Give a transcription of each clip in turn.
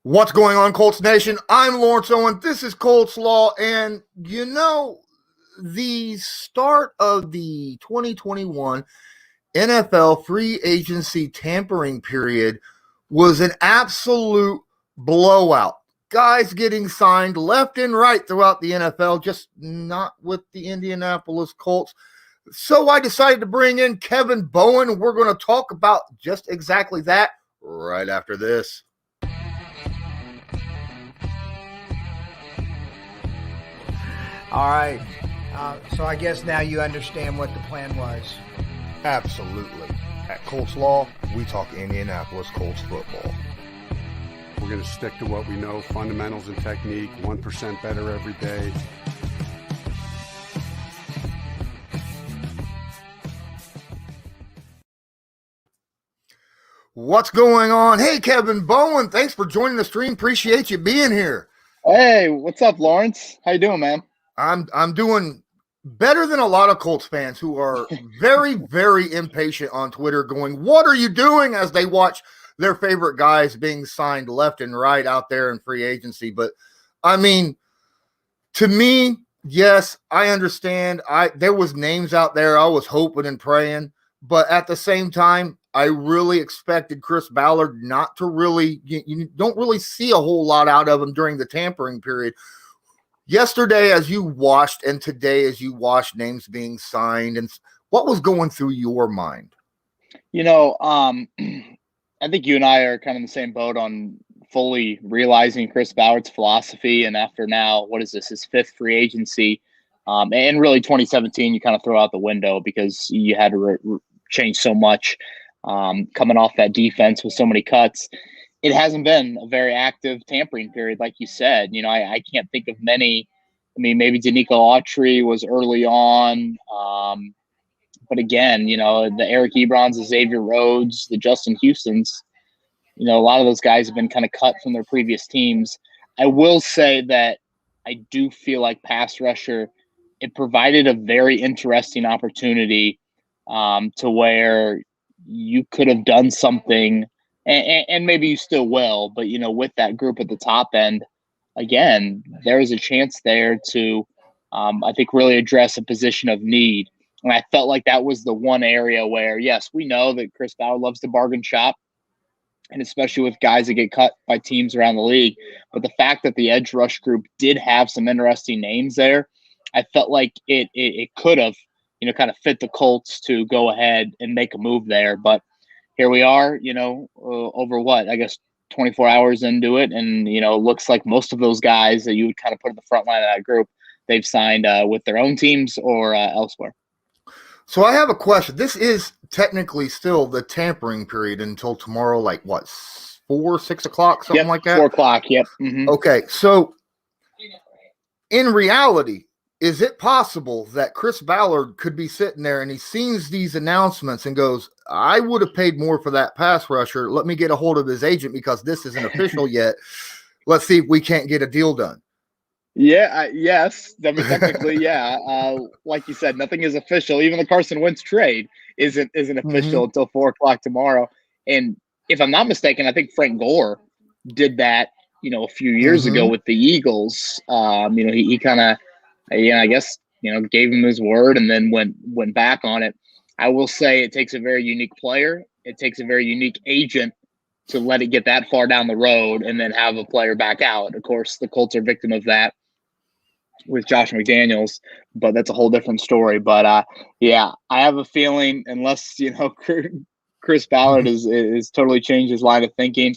What's going on, Colts Nation? I'm Lawrence Owen. This is Colts Law. And, the start of the 2021 NFL free agency tampering period was an absolute blowout. Guys getting signed left and right throughout the NFL, just not with the Indianapolis Colts. So I decided to bring in Kevin Bowen. We're going to talk about just exactly that right after this. All right. So I guess now you understand what the plan was. Absolutely. At Colts Law, we talk Indianapolis Colts football. We're going to stick to what we know, fundamentals and technique, 1% better every day. What's going on? Hey, Kevin Bowen, thanks for joining the stream. Appreciate you being here. Hey, what's up, Lawrence? How you doing, man? I'm doing better than a lot of Colts fans who are very, very impatient on Twitter going, what are you doing, as they watch their favorite guys being signed left and right out there in free agency. But, I mean, to me, yes, I understand. There was names out there I was hoping and praying. But at the same time, I really expected Chris Ballard not to really – you don't really see a whole lot out of him during the tampering period. Yesterday, as you watched, and today, as you watched names being signed, and what was going through your mind? I think you and I are kind of in the same boat on fully realizing Chris Ballard's philosophy. And after now, what is this, his fifth free agency? And really 2017, you kind of throw out the window because you had to change so much coming off that defense with so many cuts. It hasn't been a very active tampering period, like you said. I can't think of many. I mean, maybe Danico Autry was early on. But again, the Eric Ebrons, the Xavier Rhodes, the Justin Houstons, a lot of those guys have been kind of cut from their previous teams. I will say that I do feel like pass rusher, it provided a very interesting opportunity to where you could have done something. And maybe you still will, but, with that group at the top end, again, there is a chance there to, I think, really address a position of need. And I felt like that was the one area where, yes, we know that Chris Ballard loves to bargain shop, and especially with guys that get cut by teams around the league. But the fact that the edge rush group did have some interesting names there, I felt like it could have, kind of fit the Colts to go ahead and make a move there. But here we are, over what, I guess 24 hours into it. And, it looks like most of those guys that you would kind of put at the front line of that group, they've signed with their own teams or elsewhere. So I have a question. This is technically still the tampering period until tomorrow, like what, 6 o'clock, something like that? 4 o'clock, yep. Mm-hmm. Okay, so in reality, is it possible that Chris Ballard could be sitting there and he sees these announcements and goes, I would have paid more for that pass rusher. Let me get a hold of his agent because this isn't official yet. Let's see if we can't get a deal done. Yeah, yes. I mean, technically, yeah. Like you said, nothing is official. Even the Carson Wentz trade isn't official until 4 o'clock tomorrow. And if I'm not mistaken, I think Frank Gore did that, a few years ago with the Eagles. He kind of, I guess, gave him his word and then went back on it. I will say it takes a very unique player. It takes a very unique agent to let it get that far down the road and then have a player back out. Of course, the Colts are victim of that with Josh McDaniels, but that's a whole different story. But I have a feeling, unless Chris Ballard is totally changed his line of thinking,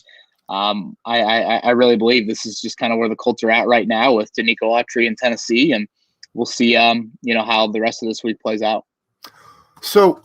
I really believe this is just kind of where the Colts are at right now with Danico Autry in Tennessee, and we'll see how the rest of this week plays out. So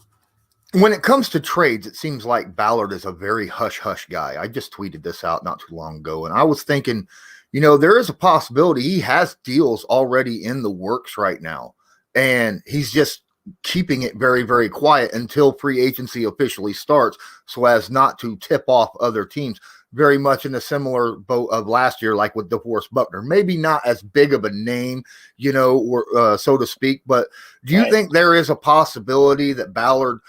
when it comes to trades, it seems like Ballard is a very hush-hush guy. I just tweeted this out not too long ago, and I was thinking, there is a possibility he has deals already in the works right now, and he's just keeping it very, very quiet until free agency officially starts so as not to tip off other teams. Very much in a similar boat of last year, like with DeForest Buckner. Maybe not as big of a name, or so to speak, but do you think there is a possibility that Ballard,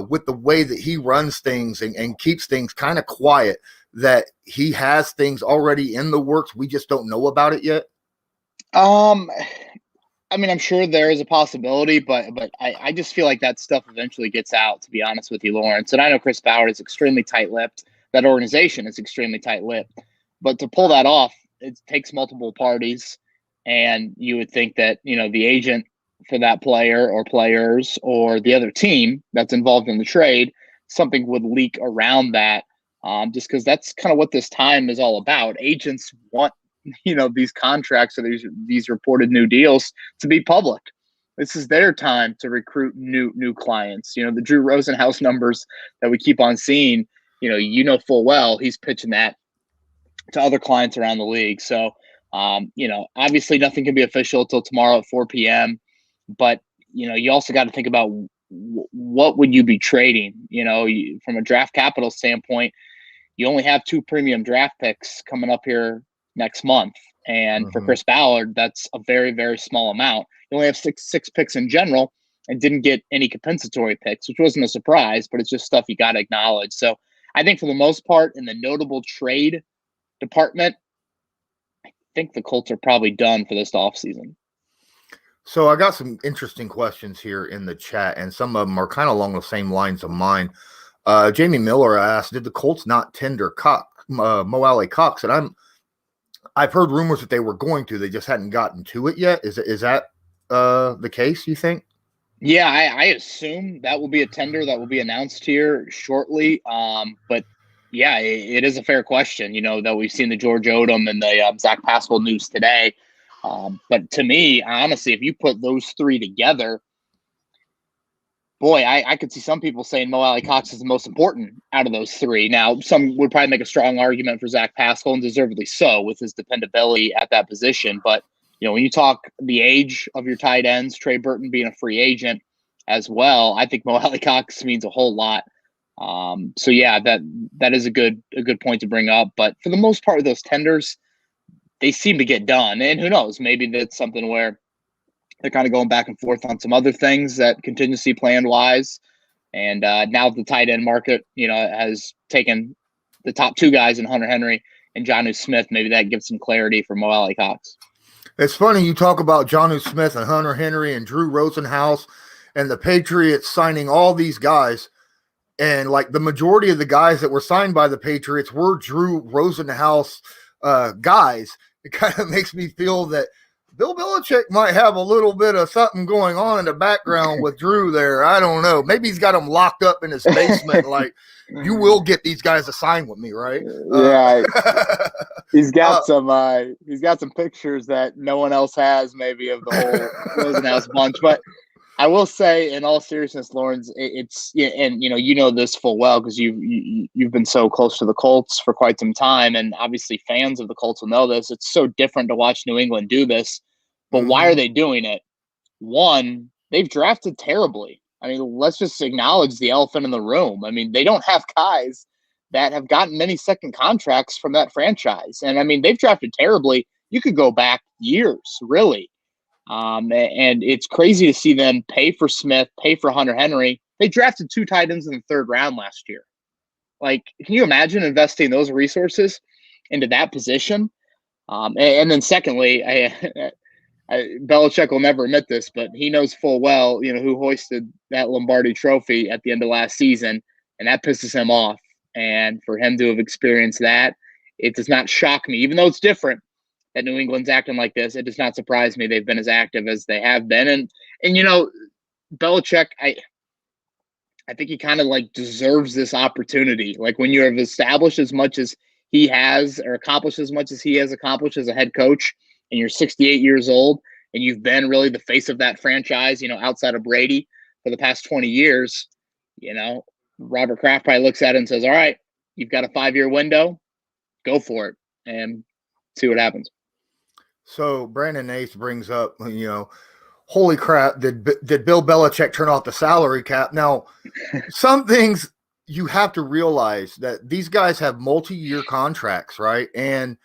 with the way that he runs things and keeps things kind of quiet, that he has things already in the works? We just don't know about it yet. I mean, I'm sure there is a possibility, but I just feel like that stuff eventually gets out, to be honest with you, Lawrence. And I know Chris Ballard is extremely tight-lipped. That organization is extremely tight-lipped. But to pull that off, it takes multiple parties. And you would think that, the agent for that player or players or the other team that's involved in the trade, something would leak around that, just because that's kind of what this time is all about. Agents want these contracts or these reported new deals to be public. This is their time to recruit new clients. The Drew Rosenhaus numbers that we keep on seeing, full well he's pitching that to other clients around the league. So, obviously nothing can be official until tomorrow at 4 p.m. But, you also got to think about what would you be trading? From a draft capital standpoint, you only have 2 premium draft picks coming up here next month. And for Chris Ballard, that's a very, very small amount. You only have six picks in general and didn't get any compensatory picks, which wasn't a surprise, but it's just stuff you got to acknowledge. So I think for the most part, in the notable trade department, I think the Colts are probably done for this offseason. So I got some interesting questions here in the chat, and some of them are kind of along the same lines of mine. Jamie Miller asked, did the Colts not tender Mo Alley Cox? And I've heard rumors that they were going to. They just hadn't gotten to it yet. Is that the case, you think? Yeah, I assume that will be a tender that will be announced here shortly. But yeah, it is a fair question, that we've seen the George Odom and the Zach Pascal news today. But to me, honestly, if you put those 3 together, boy, I could see some people saying Mo Alley Cox is the most important out of those 3. Now, some would probably make a strong argument for Zach Pascal, and deservedly so, with his dependability at that position. But, when you talk the age of your tight ends, Trey Burton being a free agent as well, I think Mo Alley Cox means a whole lot. So, yeah, that is a good point to bring up. But for the most part of those tenders, they seem to get done. And who knows, maybe that's something where they're kind of going back and forth on some other things that contingency plan wise. And now the tight end market, has taken the top 2 guys in Hunter Henry and Jonnu Smith. Maybe that gives some clarity for Mo Alley Cox. It's funny you talk about Jonnu Smith and Hunter Henry and Drew Rosenhaus and the Patriots signing all these guys. And like the majority of the guys that were signed by the Patriots were Drew Rosenhaus guys. It kind of makes me feel that Bill Belichick might have a little bit of something going on in the background with Drew there. I don't know. Maybe he's got him locked up in his basement. Like, you will get these guys to sign with me, right? Yeah, he's got some pictures that no one else has, maybe, of the whole Rosenhaus bunch. But I will say, in all seriousness, Lawrence, it's and this full well because you've been so close to the Colts for quite some time, and obviously fans of the Colts will know this. It's so different to watch New England do this. But why are they doing it? One, they've drafted terribly. I mean, let's just acknowledge the elephant in the room. I mean, they don't have guys that have gotten many second contracts from that franchise. And I mean, they've drafted terribly. You could go back years, really. And it's crazy to see them pay for Smith, pay for Hunter Henry. They drafted 2 tight ends in the 3rd round last year. Like, can you imagine investing those resources into that position? And then secondly, Belichick will never admit this, but he knows full well, who hoisted that Lombardi trophy at the end of last season, and that pisses him off. And for him to have experienced that, it does not shock me, even though it's different that New England's acting like this. It does not surprise me they've been as active as they have been. And Belichick, I think he kind of like deserves this opportunity. Like, when you have established as much as he has, or accomplished as much as he has accomplished as a head coach, and you're 68 years old, and you've been really the face of that franchise, outside of Brady for the past 20 years, Robert Kraft probably looks at it and says, all right, you've got a 5-year window, go for it and see what happens. So Brandon Nace brings up, holy crap, did Bill Belichick turn off the salary cap? Now, some things you have to realize that these guys have multi-year contracts, right? And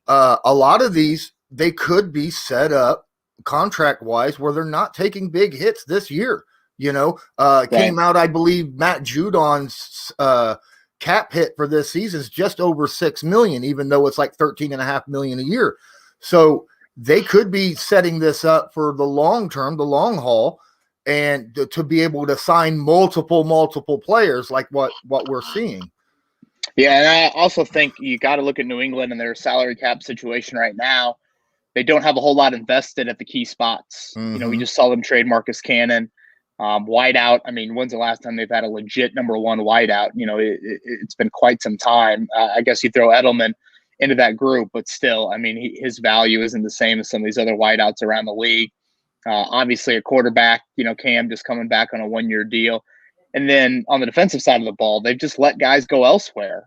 a lot of these, they could be set up contract-wise where they're not taking big hits this year. Came out, I believe, Matt Judon's cap hit for this season is just over $6 million, even though it's like $13.5 million a year. So they could be setting this up for the long term, the long haul, and to be able to sign multiple players like what we're seeing. Yeah, and I also think you got to look at New England and their salary cap situation right now. They don't have a whole lot invested at the key spots. Mm-hmm. We just saw them trade Marcus Cannon. Wideout, I mean, when's the last time they've had a legit number one wideout? It's been quite some time. I guess you throw Edelman into that group, but still, I mean, his value isn't the same as some of these other wideouts around the league. Obviously, a quarterback, Cam just coming back on a one-year deal. And then on the defensive side of the ball, they've just let guys go elsewhere,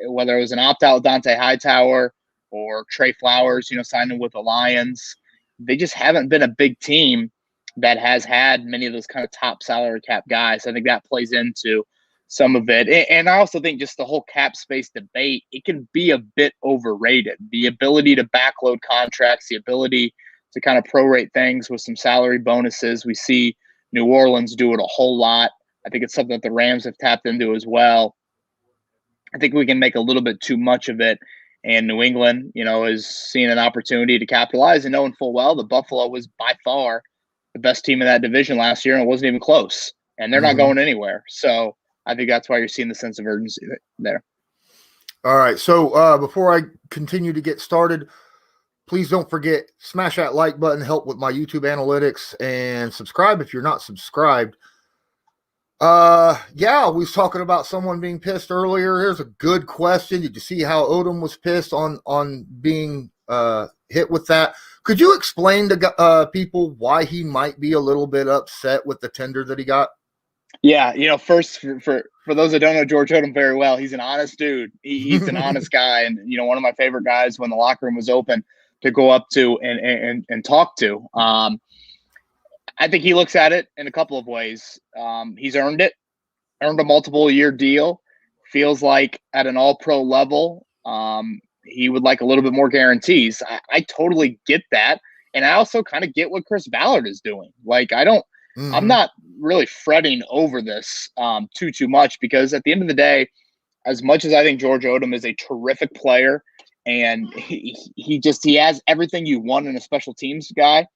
whether it was an opt-out with Dante Hightower or Trey Flowers, signing with the Lions. They just haven't been a big team that has had many of those kind of top salary cap guys. I think that plays into some of it. And I also think just the whole cap space debate, it can be a bit overrated. The ability to backload contracts, the ability to kind of prorate things with some salary bonuses. We see New Orleans do it a whole lot. I think it's something that the Rams have tapped into as well. I think we can make a little bit too much of it. And New England, is seeing an opportunity to capitalize and knowing full well that Buffalo was by far the best team in that division last year, and it wasn't even close. And they're not going anywhere. So I think that's why you're seeing the sense of urgency there. All right. So before I continue to get started, please don't forget, smash that like button, help with my YouTube analytics, and subscribe if you're not subscribed. Yeah, we was talking about someone being pissed earlier. Here's a good question. Did you see how Odom was pissed on being hit with that? Could you explain to people why he might be a little bit upset with the tender that he got? Yeah, first for those that don't know George Odom very well, he's an honest dude. He's an honest guy, and one of my favorite guys when the locker room was open to go up to and talk to. I think he looks at it in a couple of ways. He's earned a multiple year deal. Feels like at an all-pro level, he would like a little bit more guarantees. I totally get that. And I also kind of get what Chris Ballard is doing. Like, I'm not really fretting over this too much, because at the end of the day, as much as I think George Odom is a terrific player and he has everything you want in a special teams guy,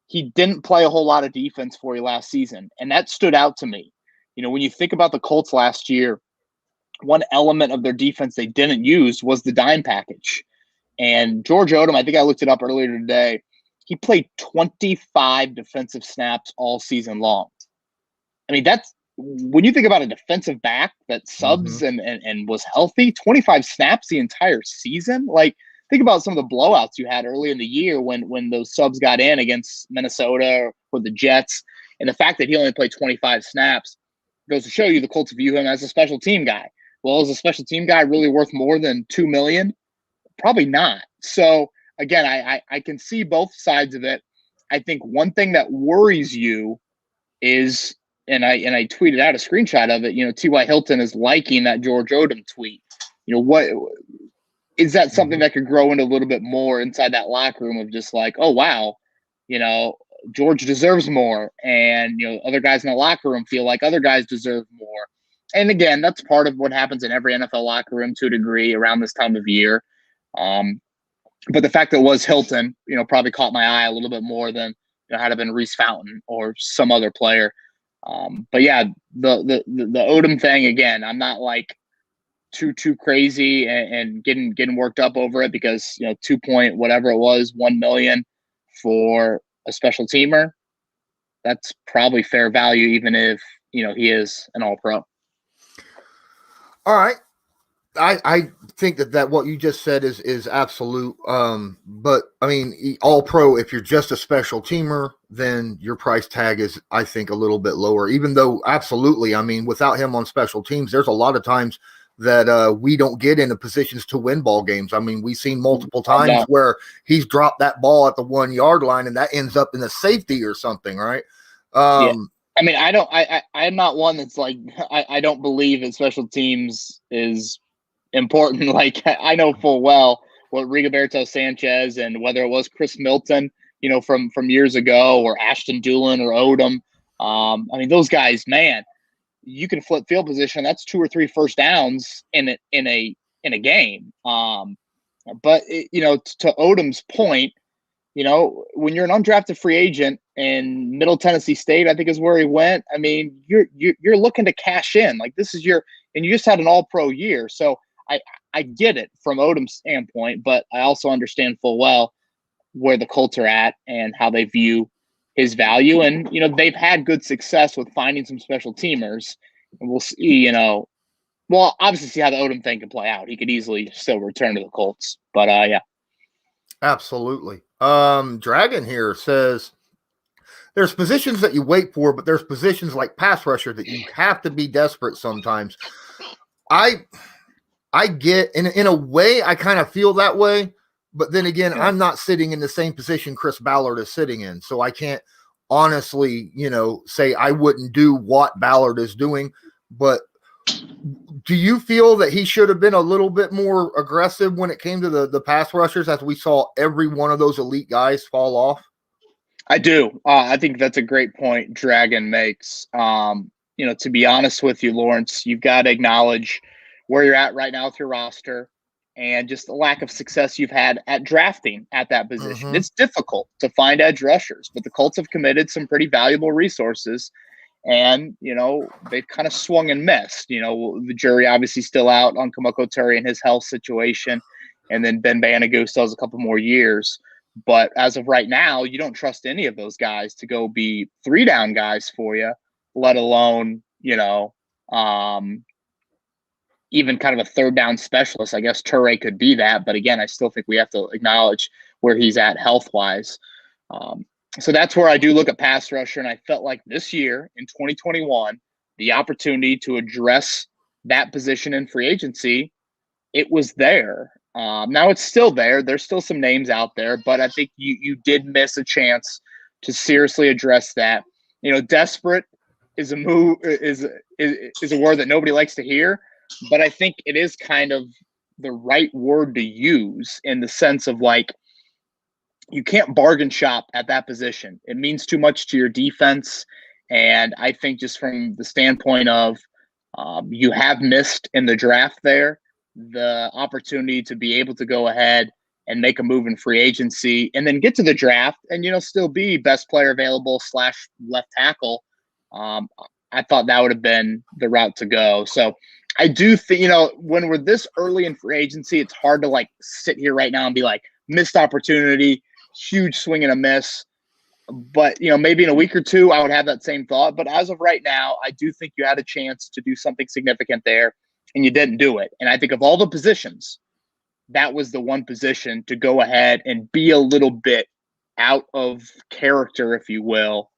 he didn't play a whole lot of defense for you last season. And that stood out to me. When you think about the Colts last year, one element of their defense they didn't use was the dime package. And George Odom, I think I looked it up earlier today, he played 25 defensive snaps all season long. I mean, that's when you think about a defensive back that subs and was healthy, 25 snaps the entire season. Like, think about some of the blowouts you had early in the year when those subs got in against Minnesota or the Jets. And the fact that he only played 25 snaps goes to show you the Colts view him as a special team guy. Well, is a special team guy really worth more than $2 million? Probably not. So, again, I can see both sides of it. I think one thing that worries you is, and I tweeted out a screenshot of it, T.Y. Hilton is liking that George Odom tweet. What is that something that could grow into a little bit more inside that locker room of just like, oh, wow, George deserves more. And, other guys in the locker room feel like other guys deserve more. And again, that's part of what happens in every NFL locker room to a degree around this time of year. But the fact that it was Hilton, probably caught my eye a little bit more than had it been Reese Fountain or some other player. But yeah, the Odom thing, again, I'm not like too crazy and getting worked up over it, because 2 point whatever it was, $1 million for a special teamer, that's probably fair value, even if he is an all-pro. All right. I think that what you just said is absolute. But I mean, all pro, if you're just a special teamer, then your price tag is, I think, a little bit lower, even though absolutely, I mean, without him on special teams, there's a lot of times that we don't get into positions to win ball games. I mean, we've seen multiple times where he's dropped that ball at the 1 yard line and that ends up in a safety or something. Right. Yeah. I mean, I'm not one that's like, I don't believe that special teams is important. Like, I know full well what Rigoberto Sanchez and whether it was Chris Milton, from years ago, or Ashton Doolin or Odom. I mean, those guys, man, you can flip field position. That's 2 or 3 first downs in a game. But to Odom's point, when you're an undrafted free agent in Middle Tennessee State, I think is where he went. I mean, you're looking to cash in. Like, this is and you just had an all-pro year. So I get it from Odom's standpoint, but I also understand full well where the Colts are at and how they view his value. And, they've had good success with finding some special teamers. And we'll see, we'll obviously see how the Odom thing can play out. He could easily still return to the Colts. But, yeah. Absolutely. Dragon here says there's positions that you wait for, but there's positions like pass rusher that you have to be desperate sometimes. I get in a way, I kind of feel that way, but then again, I'm not sitting in the same position Chris Ballard is sitting in. So I can't honestly, say I wouldn't do what Ballard is doing, but do you feel that he should have been a little bit more aggressive when it came to the pass rushers, as we saw every one of those elite guys fall off? I do. I think that's a great point Dragon makes. To be honest with you, Lawrence, you've got to acknowledge where you're at right now with your roster and just the lack of success you've had at drafting at that position. Mm-hmm. It's difficult to find edge rushers, but the Colts have committed some pretty valuable resources. And, they've kind of swung and missed. The jury obviously still out on Kamoko Terry and his health situation. And then Ben Banogu still has a couple more years. But as of right now, you don't trust any of those guys to go be 3-down guys for you, let alone, even kind of a 3rd-down specialist. I guess Turay could be that. But again, I still think we have to acknowledge where he's at health-wise. So that's where I do look at pass rusher, and I felt like this year in 2021, the opportunity to address that position in free agency, it was there. Now it's still there. There's still some names out there, but I think you did miss a chance to seriously address that. Desperate is a word that nobody likes to hear, but I think it is kind of the right word to use in the sense of like, you can't bargain shop at that position. It means too much to your defense. And I think just from the standpoint of you have missed in the draft there, the opportunity to be able to go ahead and make a move in free agency and then get to the draft and, still be best player available / left tackle. I thought that would have been the route to go. So I do think, when we're this early in free agency, it's hard to like sit here right now and be like, missed opportunity, huge swing and a miss. But, maybe in a week or two, I would have that same thought. But as of right now, I do think you had a chance to do something significant there, and you didn't do it. And I think of all the positions, that was the one position to go ahead and be a little bit out of character, if you will,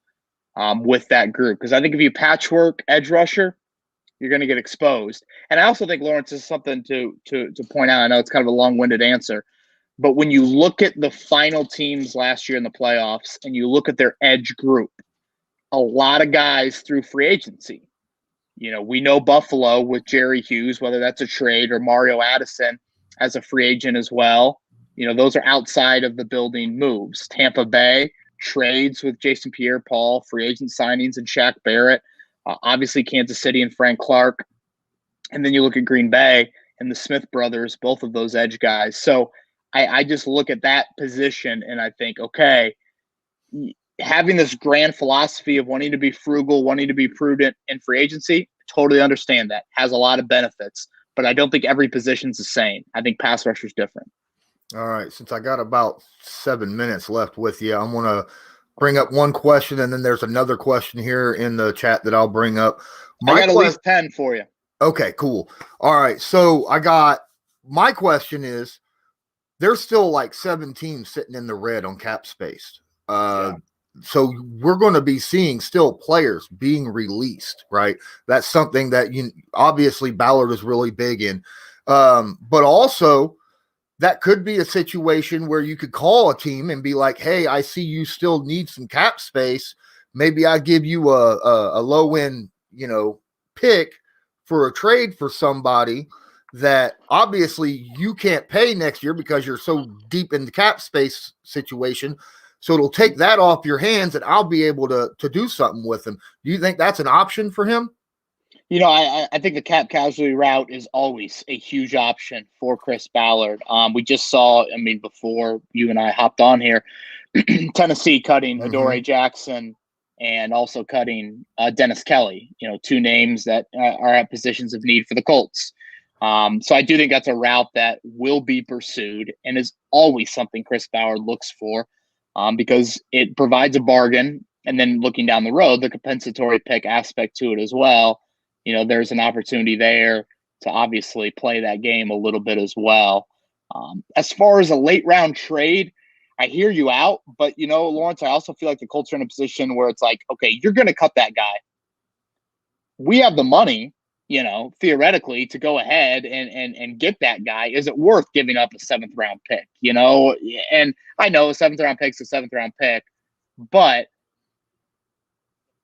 with that group. Because I think if you patchwork edge rusher, you're going to get exposed. And I also think, Lawrence, is something to point out. I know it's kind of a long-winded answer. But when you look at the final teams last year in the playoffs and you look at their edge group, a lot of guys through free agency. We know Buffalo with Jerry Hughes, whether that's a trade, or Mario Addison as a free agent as well. Those are outside of the building moves. Tampa Bay, trades with Jason Pierre-Paul, free agent signings and Shaq Barrett. Obviously Kansas City and Frank Clark. And then you look at Green Bay and the Smith brothers, both of those edge guys. So I just look at that position and I think, okay, having this grand philosophy of wanting to be frugal, wanting to be prudent in free agency, totally understand that. Has a lot of benefits, but I don't think every position's the same. I think pass rusher's different. All right. Since I got about 7 minutes left with you, I'm going to bring up one question, and then there's another question here in the chat that I'll bring up. I got at least 10 for you. Okay, cool. All right. So my question is, there's still like 7 teams sitting in the red on cap space. So we're going to be seeing still players being released, right? That's something that obviously Ballard is really big in. But also that could be a situation where you could call a team and be like, hey, I see you still need some cap space. Maybe I give you a low end, pick for a trade for somebody that obviously you can't pay next year because you're so deep in the cap space situation. So it'll take that off your hands and I'll be able to do something with him. Do you think that's an option for him? I think the cap casualty route is always a huge option for Chris Ballard. We just saw, before you and I hopped on here, Tennessee cutting Adoree Jackson and also cutting Dennis Kelly, two names that are at positions of need for the Colts. So I do think that's a route that will be pursued and is always something Chris Ballard looks for because it provides a bargain. And then looking down the road, the compensatory pick aspect to it as well. There's an opportunity there to obviously play that game a little bit as well. As far as a late round trade, I hear you out, but Lawrence, I also feel like the Colts are in a position where it's like, okay, you're going to cut that guy. We have the money, theoretically, to go ahead and get that guy. Is it worth giving up a 7th round pick? And I know a 7th round pick is a 7th round pick, but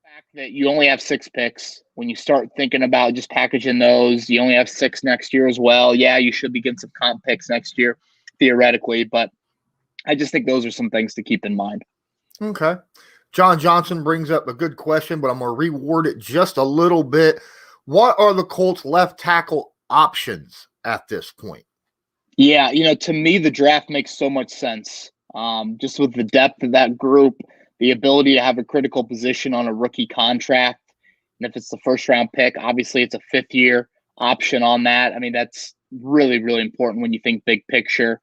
the fact that you only have 6 picks, when you start thinking about just packaging those, you only have 6 next year as well. Yeah, you should be getting some comp picks next year, theoretically, but I just think those are some things to keep in mind. Okay. John Johnson brings up a good question, but I'm going to reword it just a little bit. What are the Colts left tackle options at this point? Yeah, to me, the draft makes so much sense. Just with the depth of that group, the ability to have a critical position on a rookie contract. And if it's the 1st round pick, obviously it's a 5th year option on that. That's really, really important when you think big picture.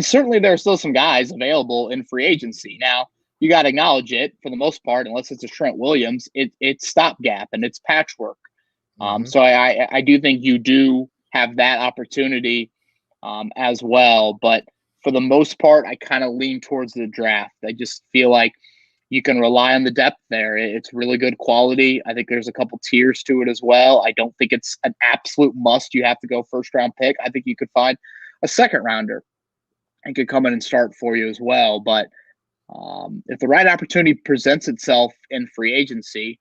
Certainly there are still some guys available in free agency. Now, you got to acknowledge it for the most part, unless it's a Trent Williams, it's stopgap and it's patchwork. So I do think you do have that opportunity as well. But for the most part, I kind of lean towards the draft. I just feel like you can rely on the depth there. It's really good quality. I think there's a couple tiers to it as well. I don't think it's an absolute must. You have to go 1st round pick. I think you could find a 2nd rounder and could come in and start for you as well. But if the right opportunity presents itself in free agency,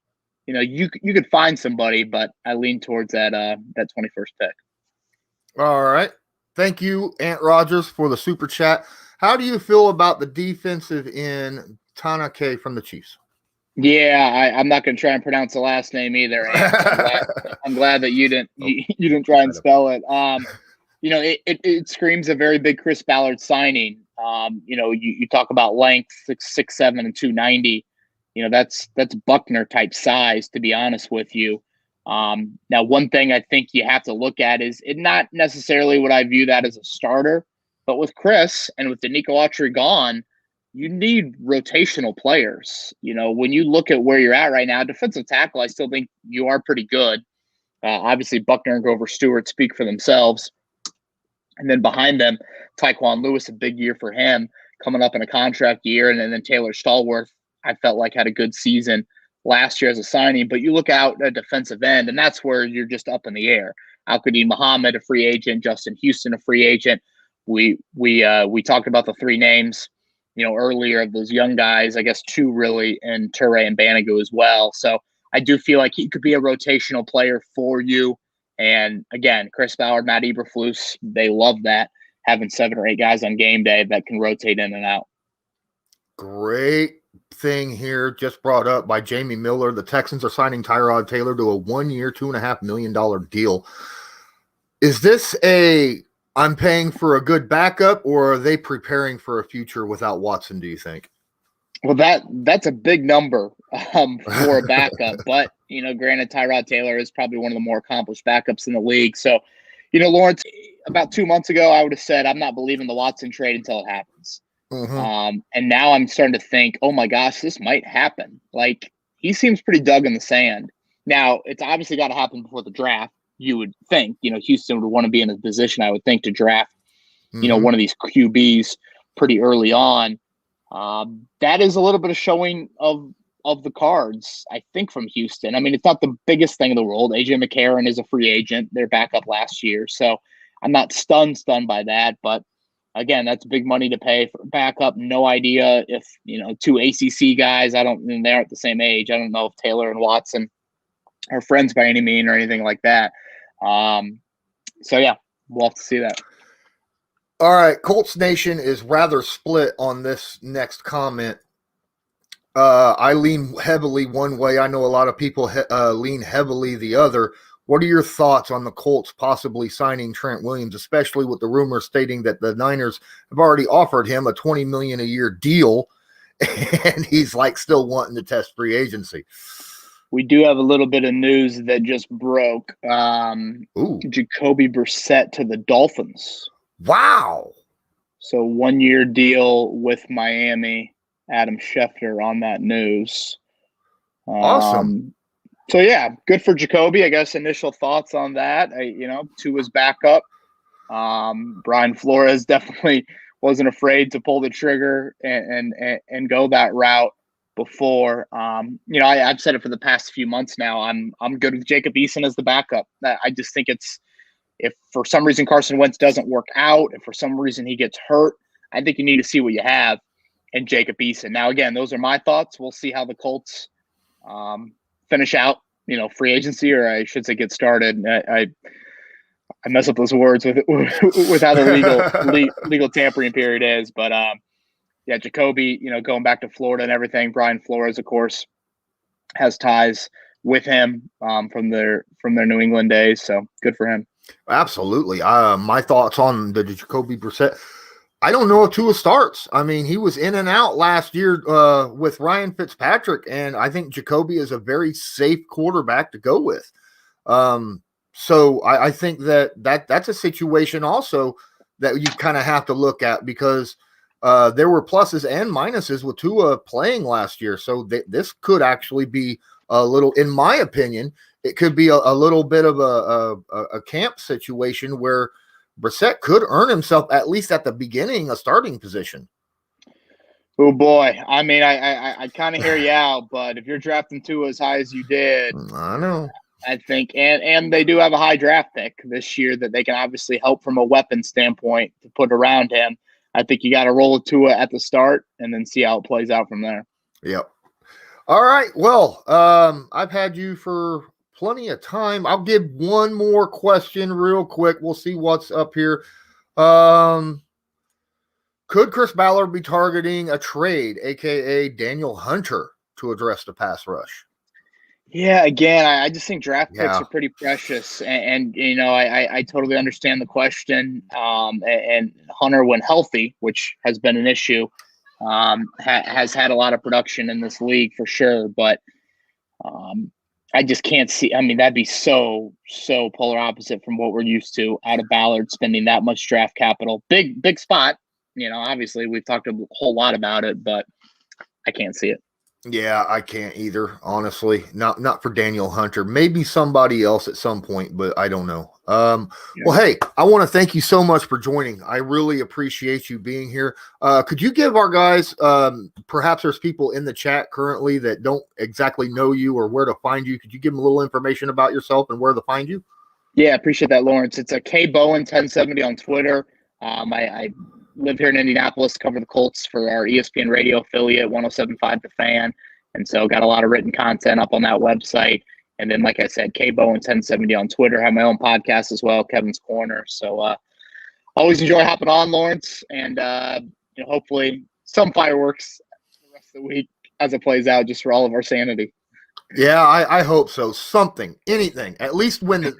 you could find somebody, but I lean towards that 21st pick. All right. Thank you, Ant Rogers, for the super chat. How do you feel about the defensive end Tanake from the Chiefs? Yeah, I'm not going to try and pronounce the last name either. I'm glad that you didn't try and spell it. It screams a very big Chris Ballard signing. You talk about length, 6'7" and 290. That's Buckner type size, to be honest with you. Now, one thing I think you have to look at is it not necessarily would I view that as a starter, but with Chris and with Danico Autry gone, you need rotational players. When you look at where you're at right now, defensive tackle, I still think you are pretty good. Obviously, Buckner and Grover Stewart speak for themselves. And then behind them, Tyquan Lewis, a big year for him, coming up in a contract year. And then Taylor Stallworth, I felt like had a good season last year as a signing. But you look out at defensive end, and that's where you're just up in the air. Al-Qadim Muhammad, a free agent. Justin Houston, a free agent. We talked about the 3 names, earlier of those young guys. I guess 2 really, and Toure and Banagu as well. So I do feel like he could be a rotational player for you. And again, Chris Ballard, Matt Eberflus, they love that, having 7 or 8 guys on game day that can rotate in and out. Great thing here just brought up by Jamie Miller. The Texans are signing Tyrod Taylor to a 1-year, $2.5 million deal. Is this I'm paying for a good backup, or are they preparing for a future without Watson, do you think? Well, that's a big number for a backup. But, granted, Tyrod Taylor is probably one of the more accomplished backups in the league. So, Lawrence, about 2 months ago, I would have said I'm not believing the Watson trade until it happens. And now I'm starting to think, oh, my gosh, this might happen. Like, he seems pretty dug in the sand. Now, it's obviously got to happen before the draft, you would think. Houston would want to be in a position, I would think, to draft, one of these QBs pretty early on. That is a little bit of showing of the cards, I think, from Houston. It's not the biggest thing in the world. AJ McCarron is a free agent. Their backup last year. So I'm not stunned by that. But again, that's big money to pay for backup. No idea if, 2 ACC guys, they aren't the same age. I don't know if Taylor and Watson are friends by any mean or anything like that. So yeah, we'll have to see that. All right, Colts Nation is rather split on this next comment. I lean heavily one way. I know a lot of people lean heavily the other. What are your thoughts on the Colts possibly signing Trent Williams, especially with the rumors stating that the Niners have already offered him a $20 million a year deal, and he's like still wanting to test free agency? We do have a little bit of news that just broke. Jacoby Brissett to the Dolphins. Wow. So 1-year deal with Miami. Adam Schefter on that news. Awesome. So yeah, good for Jacoby. I guess initial thoughts on that. To his backup. Brian Flores definitely wasn't afraid to pull the trigger and go that route before. I've said it for the past few months now. I'm good with Jacob Eason as the backup. I just think if for some reason Carson Wentz doesn't work out, if for some reason he gets hurt, I think you need to see what you have in Jacob Eason. Now, again, those are my thoughts. We'll see how the Colts finish out, free agency, or I should say get started. I mess up those words with how the legal tampering period is. But, yeah, Jacoby, going back to Florida and everything. Brian Flores, of course, has ties with him from their New England days. So good for him. Absolutely. My thoughts on the Jacoby Brissett. I don't know if Tua starts. I mean, he was in and out last year with Ryan Fitzpatrick, and I think Jacoby is a very safe quarterback to go with. So I think that's a situation also that you kind of have to look at, because there were pluses and minuses with Tua playing last year. So this could actually be a little, in my opinion, it could be a little bit of a camp situation where Brissett could earn himself, at least at the beginning, a starting position. Oh boy. I mean, I kind of hear you out, but if you're drafting Tua as high as you did, I know. I think, and they do have a high draft pick this year that they can obviously help from a weapon standpoint to put around him. I think you got to roll with Tua at the start and then see how it plays out from there. Yep. All right. Well, I've had you for plenty of time. I'll give one more question real quick. We'll see what's up here. Could Chris Ballard be targeting a trade, aka Daniel Hunter, to address the pass rush? Yeah, again, I just think draft picks are pretty precious, and I totally understand the question. And Hunter, when healthy, which has been an issue, has had a lot of production in this league for sure, but I just can't see. I mean, that'd be so polar opposite from what we're used to out of Ballard, spending that much draft capital. Big spot. Obviously we've talked a whole lot about it, but I can't see it. Yeah, I can't either, honestly. Not for Daniel Hunter. Maybe somebody else at some point, but I don't know. Well, hey, I want to thank you so much for joining. I really appreciate you being here. Could you give our guys, perhaps there's people in the chat currently that don't exactly know you or where to find you. Could you give them a little information about yourself and where to find you? Yeah, appreciate that, Lawrence. It's a K Bowen 1070 on Twitter. I live here in Indianapolis, cover the Colts for our ESPN radio affiliate, 107.5 The Fan. And so got a lot of written content up on that website. And then, like I said, K Bowen 1070 on Twitter. Have my own podcast as well, Kevin's Corner. So always enjoy hopping on, Lawrence. And hopefully some fireworks the rest of the week as it plays out, just for all of our sanity. Yeah, I hope so. Something, anything. At least when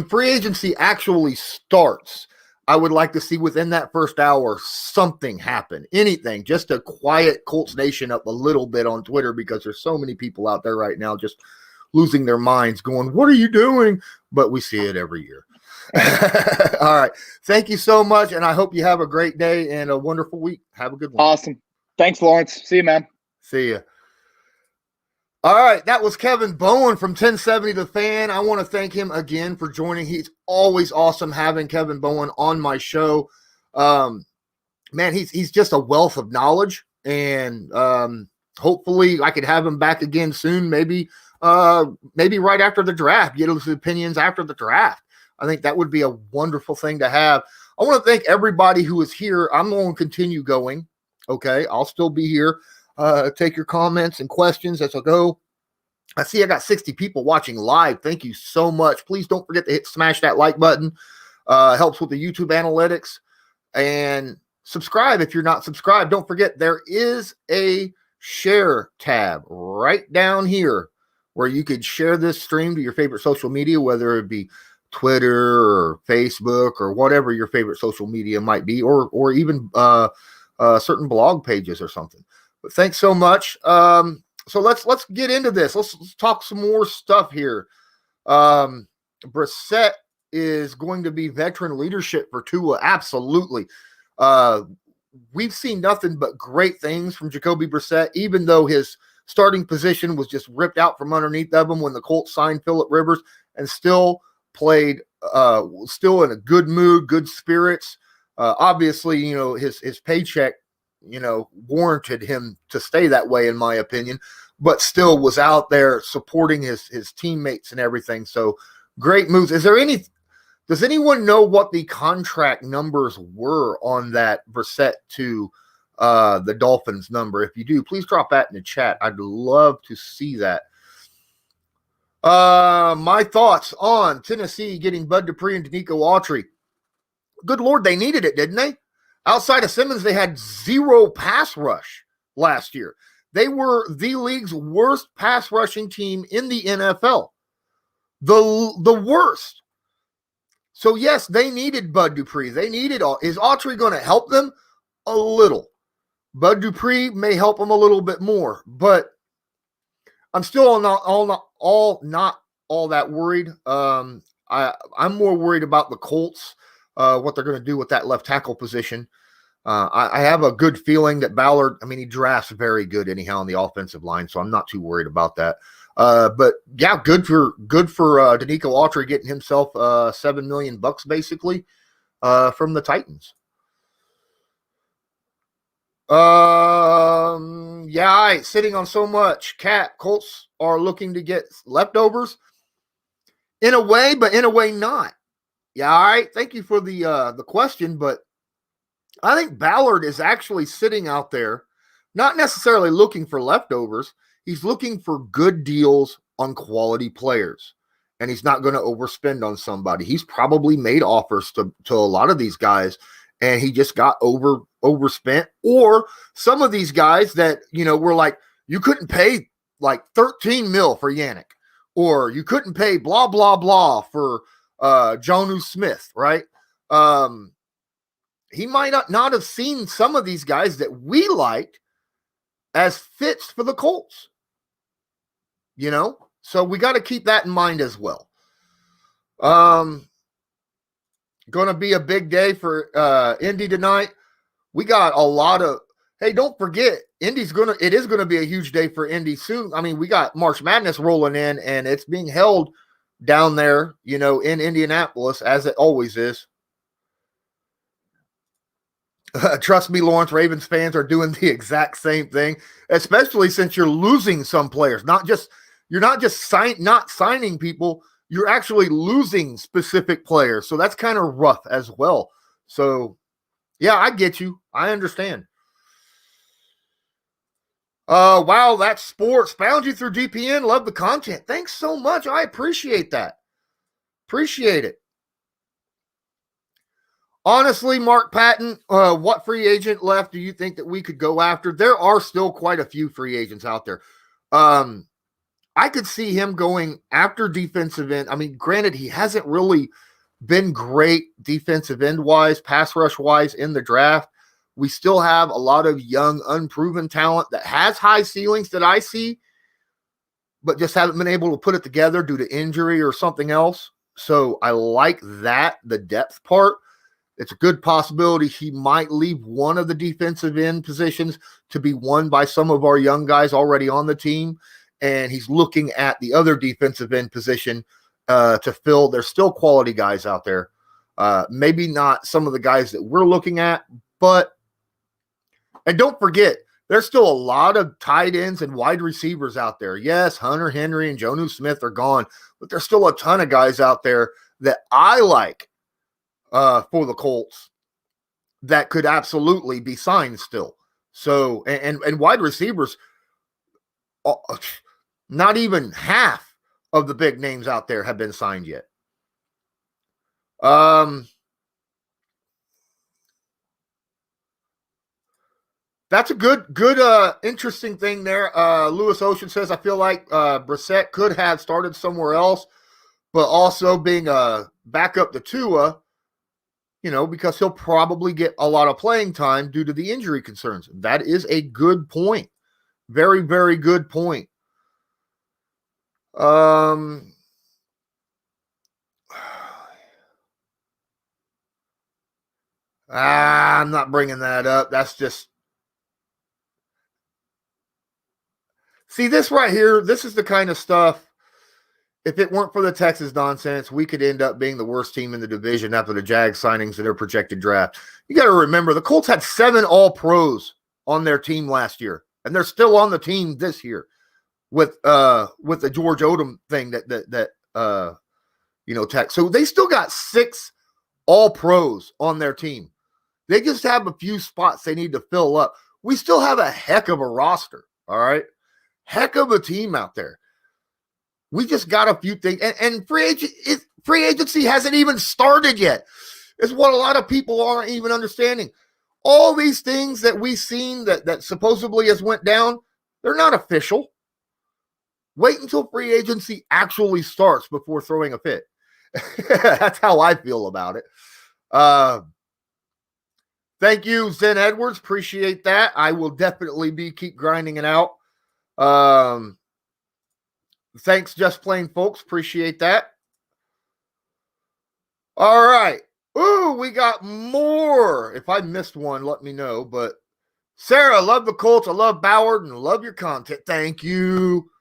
free agency actually starts, I would like to see within that first hour something happen. Anything, just to quiet Colts Nation up a little bit on Twitter, because there's so many people out there right now just losing their minds going, what are you doing? But we see it every year. All right. Thank you so much, and I hope you have a great day and a wonderful week. Have a good one. Awesome. Thanks, Lawrence. See you, man. See you. All right, that was Kevin Bowen from 1070 The Fan. I want to thank him again for joining. He's always awesome having Kevin Bowen on my show. Man, he's just a wealth of knowledge, and hopefully I could have him back again soon, maybe right after the draft, get his opinions after the draft. I think that would be a wonderful thing to have. I want to thank everybody who is here. I'm going to continue going, okay? I'll still be here. Take your comments and questions as I go. I see I got 60 people watching live. Thank you so much. Please don't forget to smash that like button. Helps with the YouTube analytics. And subscribe if you're not subscribed. Don't forget, there is a share tab right down here where you could share this stream to your favorite social media, whether it be Twitter or Facebook or whatever your favorite social media might be, or even certain blog pages or something. But thanks so much. So let's get into this. Let's talk some more stuff here. Brissett is going to be veteran leadership for Tua. Absolutely. We've seen nothing but great things from Jacoby Brissett, even though his starting position was just ripped out from underneath of him when the Colts signed Phillip Rivers, and still played, still in a good mood, good spirits. Obviously, his paycheck, warranted him to stay that way, in my opinion, but still was out there supporting his teammates and everything. So great moves. Does anyone know what the contract numbers were on that Brissett to the Dolphins number? If you do, please drop that in the chat. I'd love to see that. My thoughts on Tennessee getting Bud Dupree and Danico Autry. Good Lord, they needed it, didn't they? Outside of Simmons, they had zero pass rush last year. They were the league's worst pass rushing team in the NFL. The worst. So, yes, they needed Bud Dupree. Is Autry going to help them? A little. Bud Dupree may help them a little bit more, but I'm still not all that worried. I'm more worried about the Colts, what they're going to do with that left tackle position. I have a good feeling that Ballard, he drafts very good anyhow on the offensive line, so I'm not too worried about that. But yeah, good for Danico Autry getting himself $7 million basically from the Titans. Sitting on so much. Colts are looking to get leftovers in a way, but in a way not. Yeah, all right. Thank you for the question, but I think Ballard is actually sitting out there, not necessarily looking for leftovers. He's looking for good deals on quality players, and he's not going to overspend on somebody. He's probably made offers to a lot of these guys, and he just got overspent. Or some of these guys that, were like, you couldn't pay like 13 mil for Yannick, or you couldn't pay blah, blah, blah for Jonnu Smith, right? He might not have seen some of these guys that we liked as fits for the Colts. So we got to keep that in mind as well. Going to be a big day for Indy tonight. We got a lot of, hey, don't forget, it is going to be a huge day for Indy soon. We got March Madness rolling in, and it's being held down there, in Indianapolis, as it always is. Trust me, Lawrence, Ravens fans are doing the exact same thing, especially since you're losing some players. You're not just not signing people, you're actually losing specific players. So that's kind of rough as well. So, yeah, I get you. I understand. Wow, that's sports. Found you through DPN. Love the content. Thanks so much. I appreciate that. Appreciate it. Honestly, Mark Patton, what free agent left do you think that we could go after? There are still quite a few free agents out there. I could see him going after defensive end. Granted, he hasn't really been great defensive end wise, pass rush wise in the draft. We still have a lot of young, unproven talent that has high ceilings that I see, but just haven't been able to put it together due to injury or something else. So I like that, the depth part. It's a good possibility he might leave one of the defensive end positions to be won by some of our young guys already on the team. And he's looking at the other defensive end position to fill. There's still quality guys out there. Maybe not some of the guys that we're looking at, and don't forget, there's still a lot of tight ends and wide receivers out there. Yes, Hunter Henry and Jonnu Smith are gone, but there's still a ton of guys out there that I like for the Colts that could absolutely be signed still. So, and wide receivers, not even half of the big names out there have been signed yet. That's a good, interesting thing there. Lewis Ocean says, I feel like Brissett could have started somewhere else, but also being a backup to Tua, because he'll probably get a lot of playing time due to the injury concerns. That is a good point. Very, very good point. I'm not bringing that up. That's just, see, this right here, this is the kind of stuff, if it weren't for the Texas nonsense, we could end up being the worst team in the division after the Jags signings in their projected draft. You got to remember, the Colts had 7 All-Pros on their team last year, and they're still on the team this year with the George Odom thing that Tech. So they still got 6 All-Pros on their team. They just have a few spots they need to fill up. We still have a heck of a roster, all right? Heck of a team out there. We just got a few things. And free agency hasn't even started yet. It's what a lot of people aren't even understanding. All these things that we've seen that supposedly has went down, they're not official. Wait until free agency actually starts before throwing a fit. That's how I feel about it. Thank you, Zen Edwards. Appreciate that. I will definitely keep grinding it out. Thanks, Just Plain Folks. Appreciate that. All right. Ooh, we got more. If I missed one, let me know. But Sarah, love the Colts. I love Ballard and love your content. Thank you.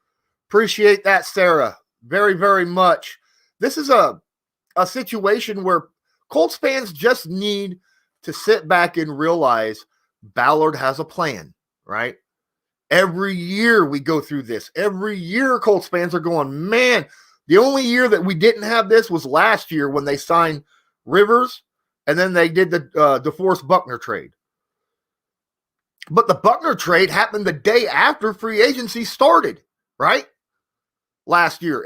Appreciate that, Sarah. Very, very much. This is a situation where Colts fans just need to sit back and realize Ballard has a plan, right? Every year we go through this. Every year Colts fans are going, man, the only year that we didn't have this was last year when they signed Rivers and then they did the DeForest Buckner trade. But the Buckner trade happened the day after free agency started, right? Last year.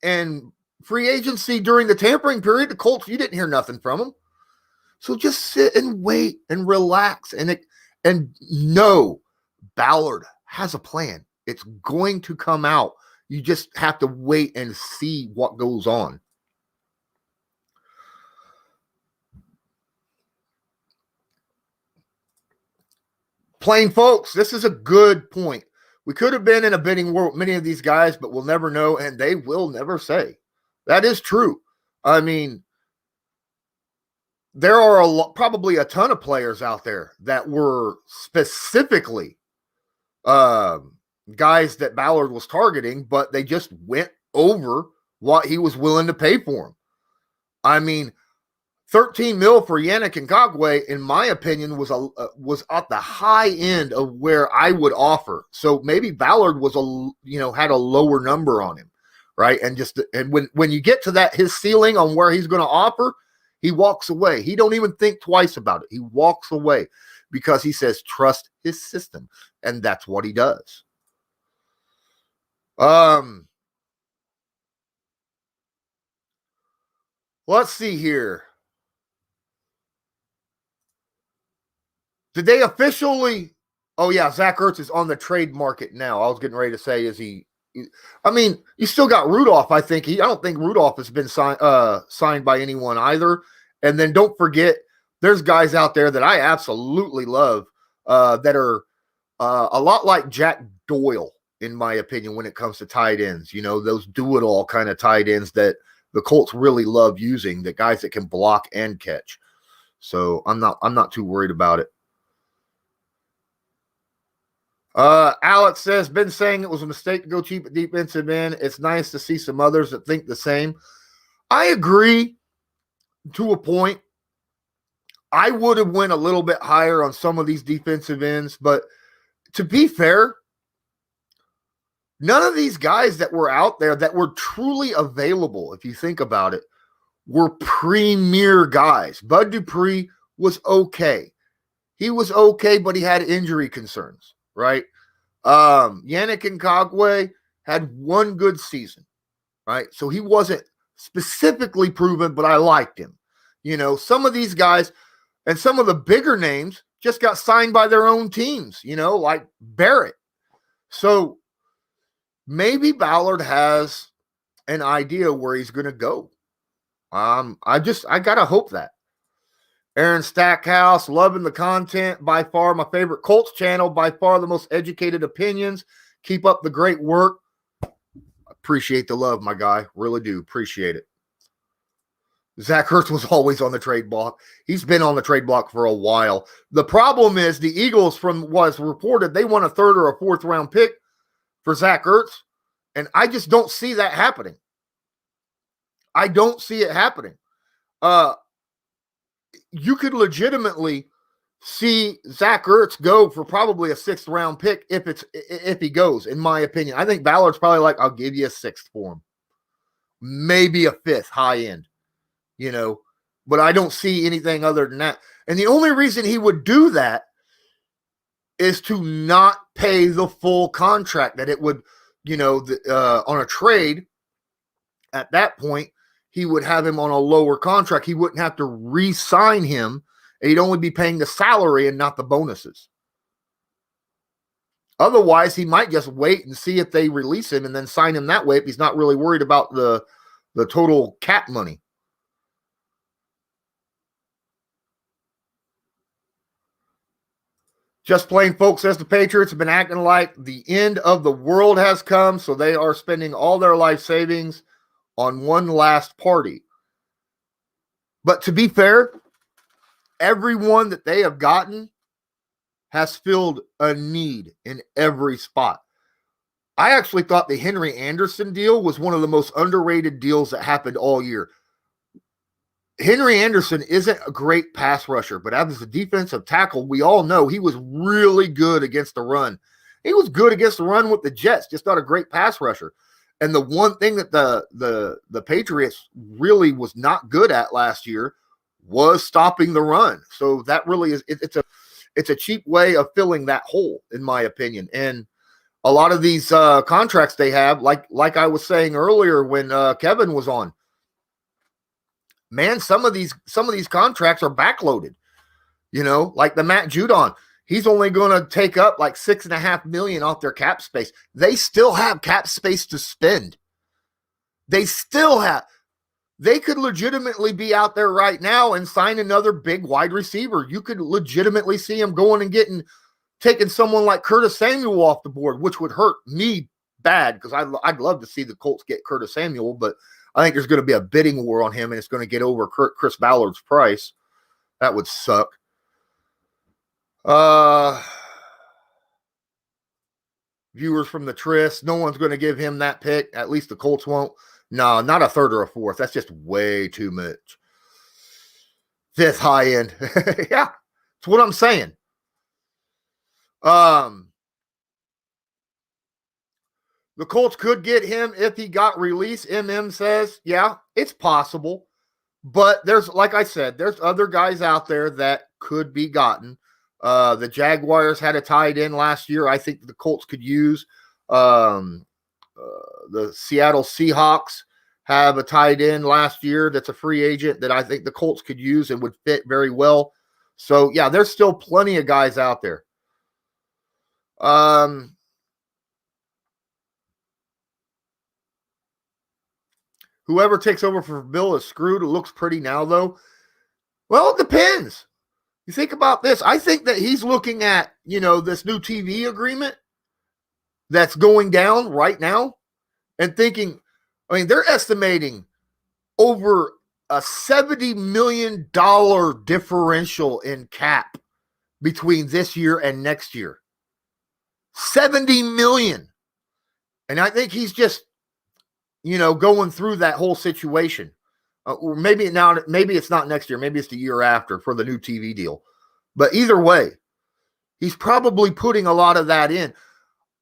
And free agency during the tampering period, the Colts, you didn't hear nothing from them. So just sit and wait and relax and know Ballard has a plan. It's going to come out. You just have to wait and see what goes on. Plain folks, this is a good point. We could have been in a bidding war with many of these guys, but we'll never know, and they will never say. That is true. I mean, there are probably a ton of players out there that were specifically guys that Ballard was targeting, but they just went over what he was willing to pay for them. I mean, $13 million for Yannick Ngakoue, in my opinion, was at the high end of where I would offer. So maybe Ballard was had a lower number on him, right? And when you get to that, his ceiling on where he's going to offer, he walks away. He don't even think twice about it. He walks away because he says trust his system, and that's what he does. Let's see here. Did they officially? Oh yeah, Zach Ertz is on the trade market now. I was getting ready to say, is he? I mean, you still got Rudolph. I don't think Rudolph has been signed by anyone either. And then don't forget, there's guys out there that I absolutely love that are a lot like Jack Doyle, in my opinion, when it comes to tight ends. Those do-it-all kind of tight ends that the Colts really love using, the guys that can block and catch. So I'm not too worried about it. Alex says, been saying it was a mistake to go cheap at defensive end. It's nice to see some others that think the same. I agree to a point. I would have went a little bit higher on some of these defensive ends, but to be fair, none of these guys that were out there that were truly available, if you think about it, were premier guys. Bud Dupree was okay. He was okay, but he had injury concerns, right? Yannick Ngakoue had one good season, right? So he wasn't specifically proven, but I liked him. Some of these guys and some of the bigger names, just got signed by their own teams, like Barrett. So maybe Ballard has an idea where he's going to go. I got to hope that. Aaron Stackhouse, loving the content. By far my favorite Colts channel. By far the most educated opinions. Keep up the great work. Appreciate the love, my guy. Really do. Appreciate it. Zach Ertz was always on the trade block. He's been on the trade block for a while. The problem is the Eagles, from what's reported, they want a third or a fourth round pick for Zach Ertz. And I just don't see that happening. I don't see it happening. You could legitimately see Zach Ertz go for probably a 6th round pick if he goes, in my opinion. I think Ballard's probably like, I'll give you a 6th for him. Maybe a 5th high end, but I don't see anything other than that. And the only reason he would do that is to not pay the full contract that it would, on a trade. At that point, he would have him on a lower contract. He wouldn't have to re-sign him. And he'd only be paying the salary and not the bonuses. Otherwise, he might just wait and see if they release him and then sign him that way if he's not really worried about the total cap money. Just plain folks says the Patriots have been acting like the end of the world has come, so they are spending all their life savings on one last party. But to be fair, everyone that they have gotten has filled a need in every spot. I actually thought the Henry Anderson deal was one of the most underrated deals that happened all year. Henry Anderson isn't a great pass rusher, but as a defensive tackle, we all know he was really good against the run. He was good against the run with the Jets, just not a great pass rusher. And the one thing that the Patriots really was not good at last year was stopping the run. So that really is it's a cheap way of filling that hole, in my opinion. And a lot of these contracts they have, like I was saying earlier when Kevin was on, man, some of these contracts are backloaded. Like the Matt Judon. He's only going to take up like $6.5 million off their cap space. They still have cap space to spend. They could legitimately be out there right now and sign another big wide receiver. You could legitimately see him going and taking someone like Curtis Samuel off the board, which would hurt me bad because I'd love to see the Colts get Curtis Samuel, but I think there's going to be a bidding war on him and it's going to get over Chris Ballard's price. That would suck. Viewers from the Tris, no one's going to give him that pick. At least the Colts won't. No, not a 3rd or a 4th. That's just way too much. 5th high end. Yeah, that's what I'm saying. The Colts could get him if he got released. MM says, yeah, it's possible. But like I said, there's other guys out there that could be gotten. The Jaguars had a tight end last year. I think the Colts could use. The Seattle Seahawks have a tight end last year that's a free agent that I think the Colts could use and would fit very well. So, yeah, there's still plenty of guys out there. Whoever takes over for Bill is screwed. It looks pretty now, though. Well, it depends. You think about this. I think that he's looking at, this new TV agreement that's going down right now and thinking, they're estimating over a $70 million differential in cap between this year and next year. $70 million. And I think he's just, going through that whole situation. Or maybe it's not next year. Maybe it's the year after for the new TV deal. But either way, he's probably putting a lot of that in.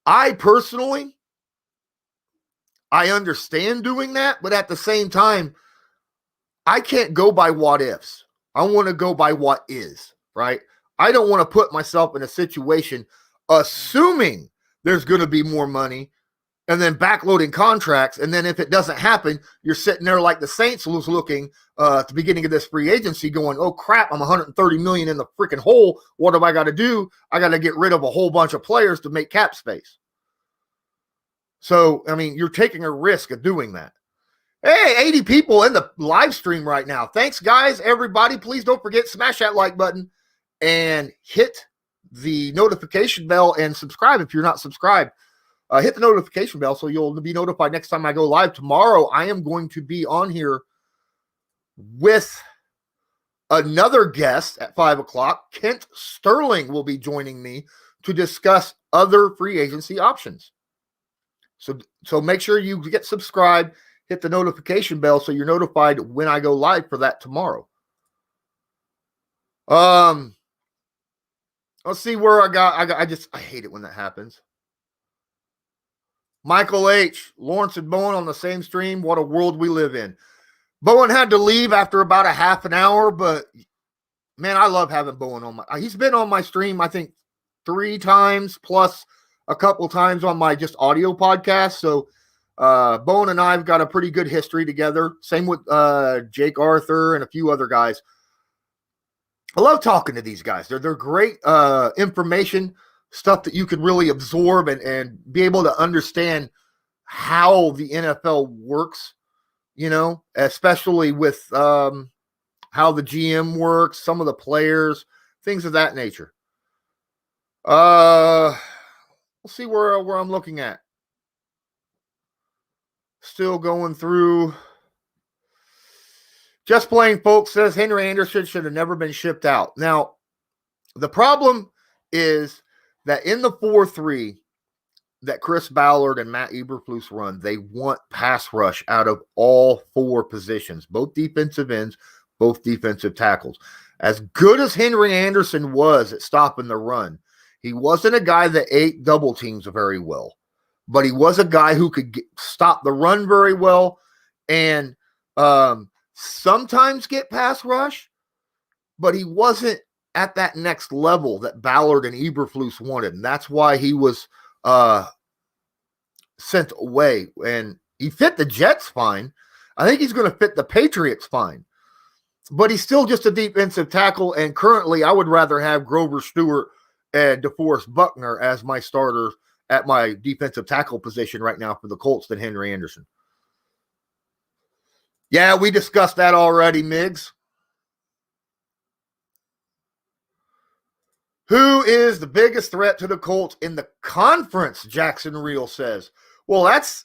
I personally, I understand doing that, but at the same time, I can't go by what ifs. I want to go by what is, right? I don't want to put myself in a situation assuming there's going to be more money and then backloading contracts. And then if it doesn't happen, you're sitting there like the Saints was looking at the beginning of this free agency going, oh crap, I'm 130 million in the freaking hole. What do I got to do? I got to get rid of a whole bunch of players to make cap space. So, I mean, you're taking a risk of doing that. Hey, 80 people in the live stream right now. Thanks, guys, everybody. Please don't forget, smash that like button and hit the notification bell and subscribe if you're not subscribed. Hit the notification bell so you'll be notified next time I go live. Tomorrow, I am going to be on here with another guest at 5 o'clock. Kent Sterling will be joining me to discuss other free agency options. So make sure you get subscribed, hit the notification bell so you're notified when I go live for that tomorrow. Let's see where I hate it when that happens. Michael H. Lawrence and Bowen on the same stream. What a world we live in. Bowen had to leave after about a half an hour, but man, I love having Bowen on he's been on my stream, I think 3 times plus a couple times on my just audio podcast. So Bowen and I have got a pretty good history together. Same with Jake Arthur and a few other guys. I love talking to these guys. They're great information, stuff that you can really absorb and be able to understand how the NFL works, you know, especially with how the GM works, some of the players, things of that nature. We'll see where I'm looking at. Still going through. Just Plain Folks says Henry Anderson should have never been shipped out. Now, the problem is that in the 4-3 that Chris Ballard and Matt Eberflus run, they want pass rush out of all 4 positions, both defensive ends, both defensive tackles. As good as Henry Anderson was at stopping the run, he wasn't a guy that ate double teams very well, but he was a guy who could stop the run very well and sometimes get pass rush, but he wasn't at that next level that Ballard and Eberflus wanted. And that's why he was sent away. And he fit the Jets fine. I think he's going to fit the Patriots fine. But he's still just a defensive tackle. And currently, I would rather have Grover Stewart and DeForest Buckner as my starter at my defensive tackle position right now for the Colts than Henry Anderson. Yeah, we discussed that already, Miggs. Who is the biggest threat to the Colts in the conference, Jackson Reel says. Well, that's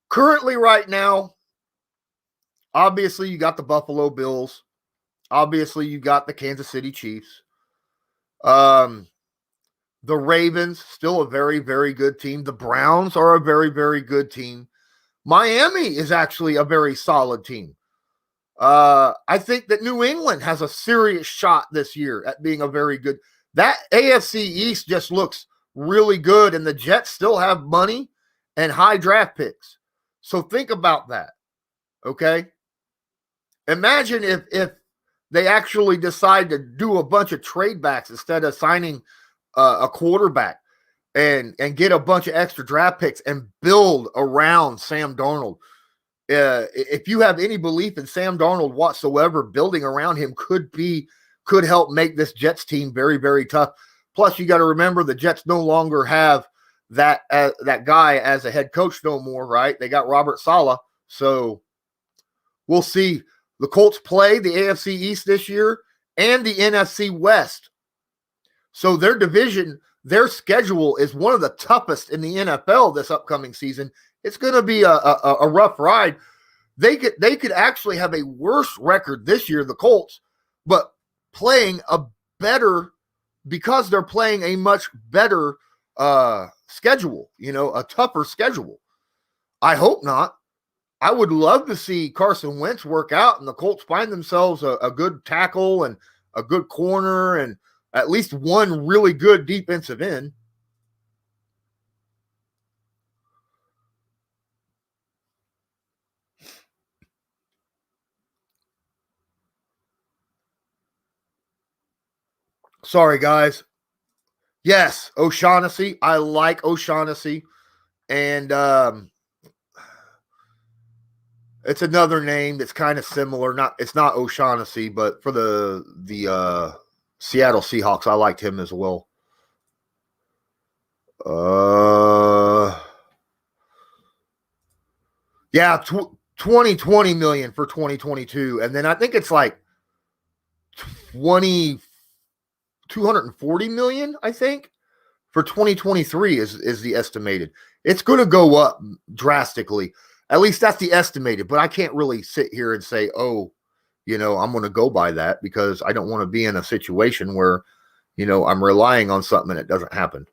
currently right now, obviously you got the Buffalo Bills. Obviously you got the Kansas City Chiefs. The Ravens, still a very, very good team. The Browns are a very, very good team. Miami is actually a very solid team. I think that New England has a serious shot this year at being a very good. That AFC East just looks really good, and the Jets still have money and high draft picks. So think about that, okay? Imagine if they actually decide to do a bunch of trade backs instead of signing a quarterback and get a bunch of extra draft picks and build around Sam Darnold. If you have any belief in Sam Darnold whatsoever, building around him could help make this Jets team very, very tough. Plus, you got to remember the Jets no longer have that guy as a head coach no more, right? They got Robert Saleh. So we'll see. The Colts play the AFC East this year and the NFC West. So their division, their schedule is one of the toughest in the NFL this upcoming season. It's going to be a rough ride. They could actually have a worse record this year, the Colts, but playing a better, because they're playing a much better schedule, you know, a tougher schedule. I hope not. I would love to see Carson Wentz work out and the Colts find themselves a good tackle and a good corner and at least one really good defensive end. Sorry, guys. Yes, O'Shaughnessy. I like O'Shaughnessy. And it's another name that's kind of similar. It's not O'Shaughnessy, but for the Seattle Seahawks, I liked him as well. Yeah, 20 million for 2022. And then I think it's like 240 million, I think, for 2023 is the estimated. It's going to go up drastically. At least that's the estimated, but I can't really sit here and say, oh, I'm going to go by that, because I don't want to be in a situation where, I'm relying on something and it doesn't happen.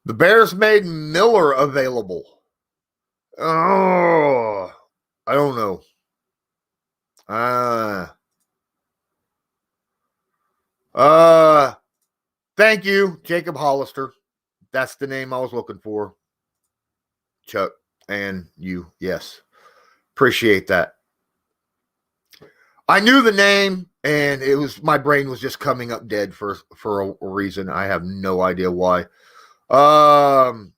The Bears made Miller available. Oh, I don't know. Thank you, Jacob Hollister. That's the name I was looking for. Chuck and you, yes. Appreciate that. I knew the name, and my brain was just coming up dead for a reason. I have no idea why. The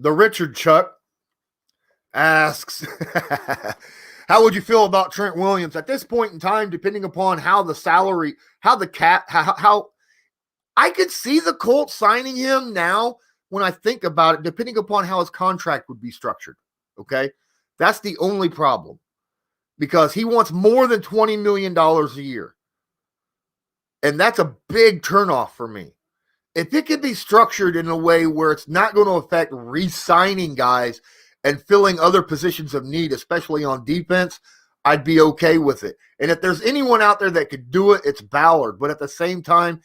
Richard Chuck asks, how would you feel about Trent Williams at this point in time, depending upon how the salary, how the cap, how I could see the Colts signing him now when I think about it, depending upon how his contract would be structured. Okay. That's the only problem, because he wants more than $20 million a year. And that's a big turnoff for me. If it could be structured in a way where it's not going to affect re-signing guys and filling other positions of need, especially on defense, I'd be okay with it. And if there's anyone out there that could do it, it's Ballard. But at the same time,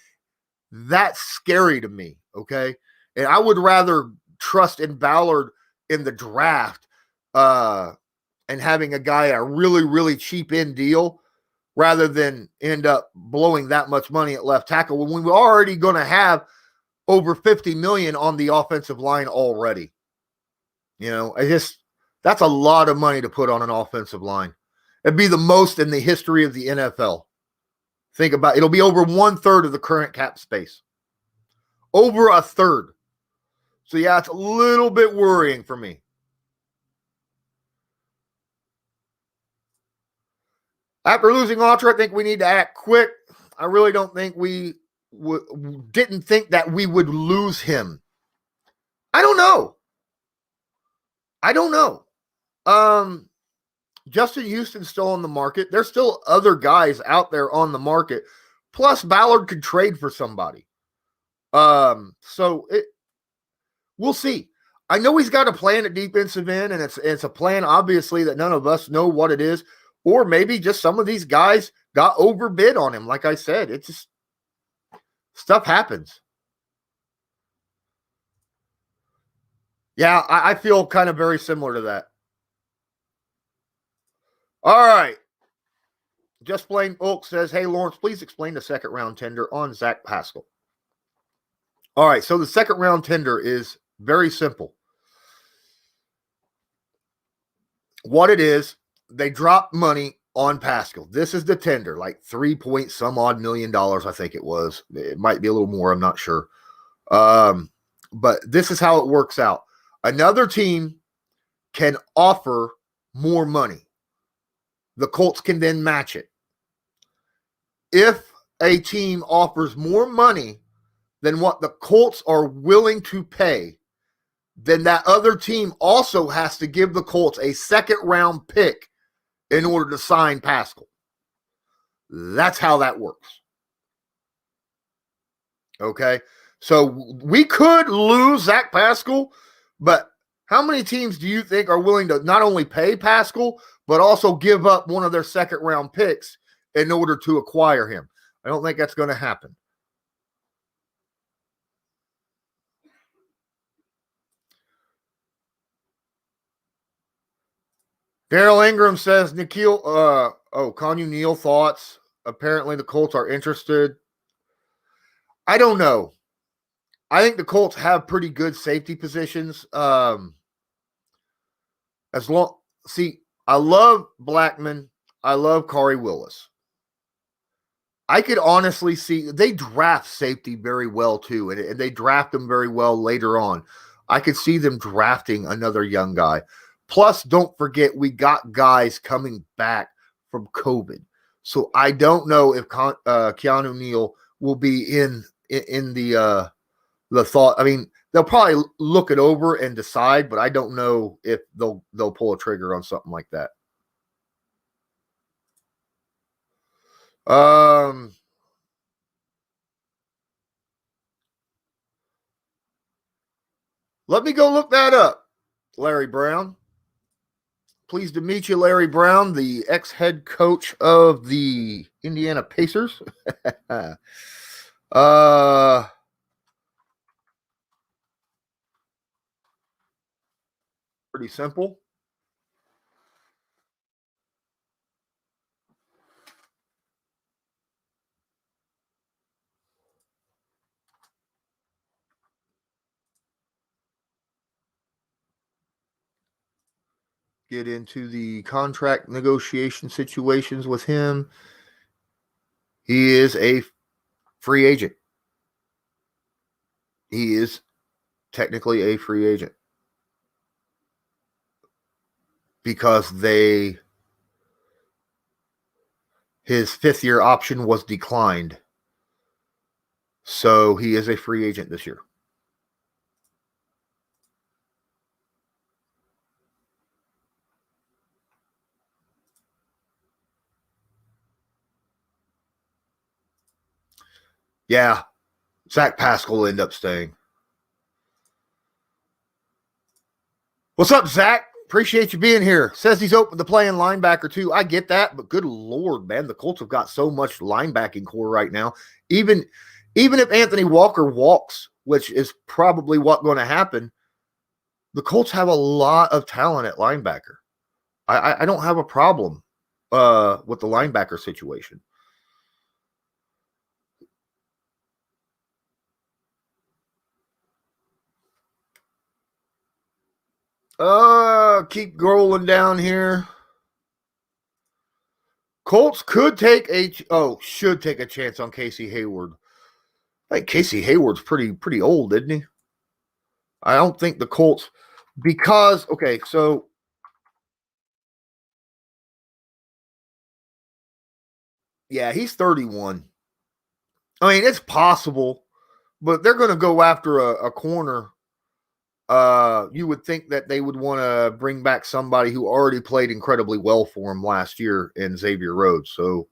that's scary to me, okay? And I would rather trust in Ballard in the draft and having a guy a really, really cheap end deal rather than end up blowing that much money at left tackle when we're already going to have over $50 million on the offensive line already. That's a lot of money to put on an offensive line. It'd be the most in the history of the NFL. Think about it. It'll be over 1/3 of the current cap space. Over 1/3. So yeah, it's a little bit worrying for me. After losing Archer, I think we need to act quick. I really don't think we didn't think that we would lose him. I don't know. Justin Houston's still on the market. There's still other guys out there on the market. Plus, Ballard could trade for somebody. We'll see. I know he's got a plan at defensive end, and it's a plan, obviously, that none of us know what it is. Or maybe just some of these guys got overbid on him. Like I said, it's just stuff happens. Yeah, I feel kind of very similar to that. All right. Just Plain Oak says, hey, Lawrence, please explain the second round tender on Zach Pascal. All right, so the second round tender is very simple. What it is, they dropped money on Pascal. This is the tender, like $3 million, I think it was. It might be a little more, I'm not sure. But this is how it works out. Another team can offer more money. The Colts can then match it. If a team offers more money than what the Colts are willing to pay, then that other team also has to give the Colts a second round pick in order to sign Pascal. That's how that works. Okay? So we could lose Zach Pascal, but how many teams do you think are willing to not only pay Pascal, but also give up one of their second round picks in order to acquire him? I don't think that's going to happen. Daryl Ingram says, Nikhil, Conyu Neal thoughts. Apparently the Colts are interested. I don't know. I think the Colts have pretty good safety positions. I love Blackman. I love Corey Willis. I could honestly see they draft safety very well too, and they draft them very well later on. I could see them drafting another young guy. Plus, don't forget we got guys coming back from COVID, so I don't know if Keanu Neal will be in the thought. I mean, they'll probably look it over and decide, but I don't know if they'll pull a trigger on something like that. Let me go look that up. Larry Brown. Pleased to meet you, Larry Brown, the ex-head coach of the Indiana Pacers. Pretty simple. Get into the contract negotiation situations with him. He is a free agent. He is technically a free agent because his fifth-year option was declined. So he is a free agent this year. Yeah, Zach Pascal will end up staying. What's up, Zach? Appreciate you being here. Says he's open to playing linebacker too. I get that, but good Lord, man, the Colts have got so much linebacking core right now. Even if Anthony Walker walks, which is probably what's going to happen, the Colts have a lot of talent at linebacker. I don't have a problem with the linebacker situation. Keep rolling down here. Colts should take a chance on Casey Hayward. I think Casey Hayward's pretty old, isn't he? I don't think the Colts, because so yeah, he's 31. I mean, it's possible, but they're going to go after a corner. You would think that they would want to bring back somebody who already played incredibly well for him last year in Xavier Rhodes. So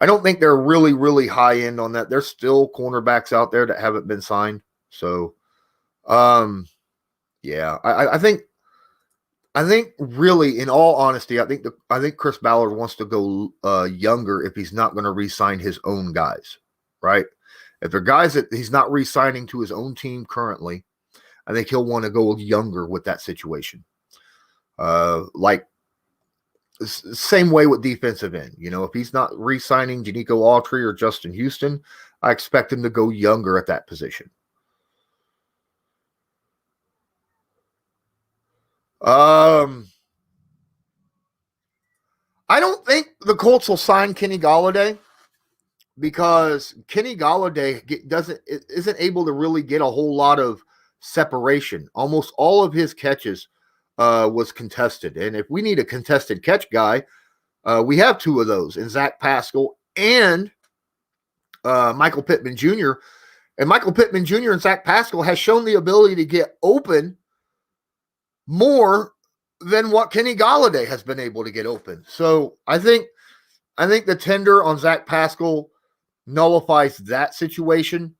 I don't think they're really, really high end on that. There's still cornerbacks out there that haven't been signed. So, yeah, I think really, in all honesty, I think Chris Ballard wants to go younger if he's not going to re-sign his own guys, right? If they're guys that he's not re-signing to his own team currently, I think he'll want to go younger with that situation. Like same way with defensive end. You know, if he's not re-signing Janico Autry or Justin Houston, I expect him to go younger at that position. I don't think the Colts will sign Kenny Golladay because Kenny Golladay isn't able to really get a whole lot of separation. Almost all of his catches was contested. And if we need a contested catch guy, we have two of those in Zach Pascal and Michael Pittman Jr. And Michael Pittman Jr. and Zach Pascal has shown the ability to get open more than what Kenny Golladay has been able to get open. So I think the tender on Zach Pascal nullifies that situation.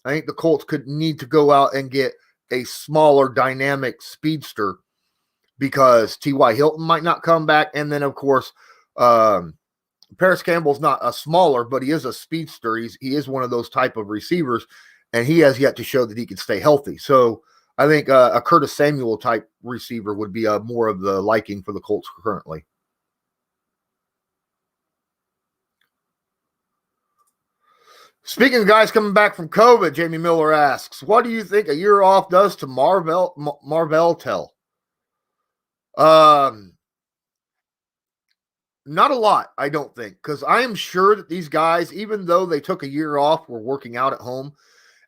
I think the Colts could need to go out and get a smaller dynamic speedster because T.Y. Hilton might not come back. And then, of course, Paris Campbell's not a smaller, but he is a speedster. He is one of those type of receivers, and he has yet to show that he can stay healthy. So I think a Curtis Samuel type receiver would be more of the liking for the Colts currently. Speaking of guys coming back from COVID, Jamie Miller asks, what do you think a year off does to Marvell Tell? Not a lot, I don't think, because I am sure that these guys, even though they took a year off, were working out at home.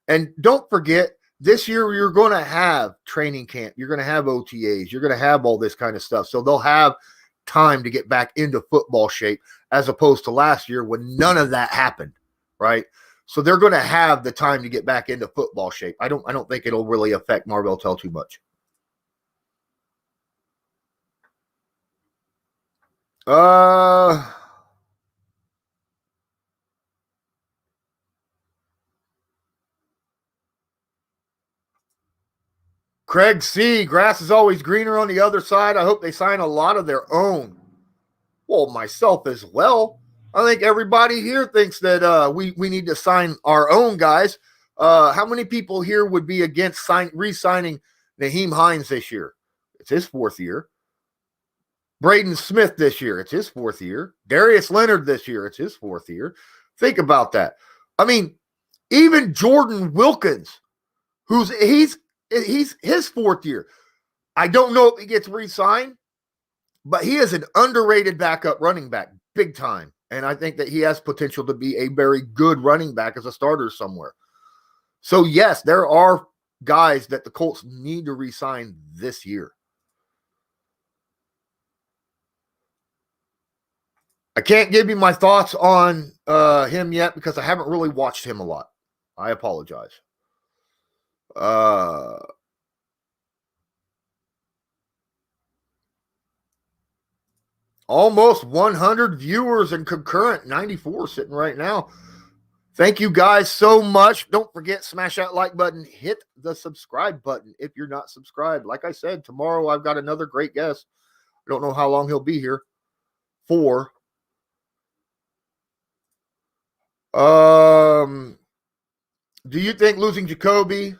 And don't forget, this year you're going to have training camp. You're going to have OTAs. You're going to have all this kind of stuff. So they'll have time to get back into football shape as opposed to last year when none of that happened, right? So they're going to have the time to get back into football shape. I don't think it'll really affect Marvell Tell too much. Craig C. Grass is always greener on the other side. I hope they sign a lot of their own. Well, myself as well. I think everybody here thinks that we need to sign our own guys. How many people here would be against re-signing Naheem Hines this year? It's his 4th year. Braden Smith this year. It's his 4th year. Darius Leonard this year. It's his 4th year. Think about that. I mean, even Jordan Wilkins, he's his 4th year. I don't know if he gets re-signed, but he is an underrated backup running back, big time. And I think that he has potential to be a very good running back as a starter somewhere. So, yes, there are guys that the Colts need to re-sign this year. I can't give you my thoughts on him yet because I haven't really watched him a lot. I apologize. Almost 100 viewers and concurrent, 94 sitting right now. Thank you guys so much. Don't forget, smash that like button. Hit the subscribe button if you're not subscribed. Like I said, tomorrow I've got another great guest. I don't know how long he'll be here for. Do you think losing Jacoby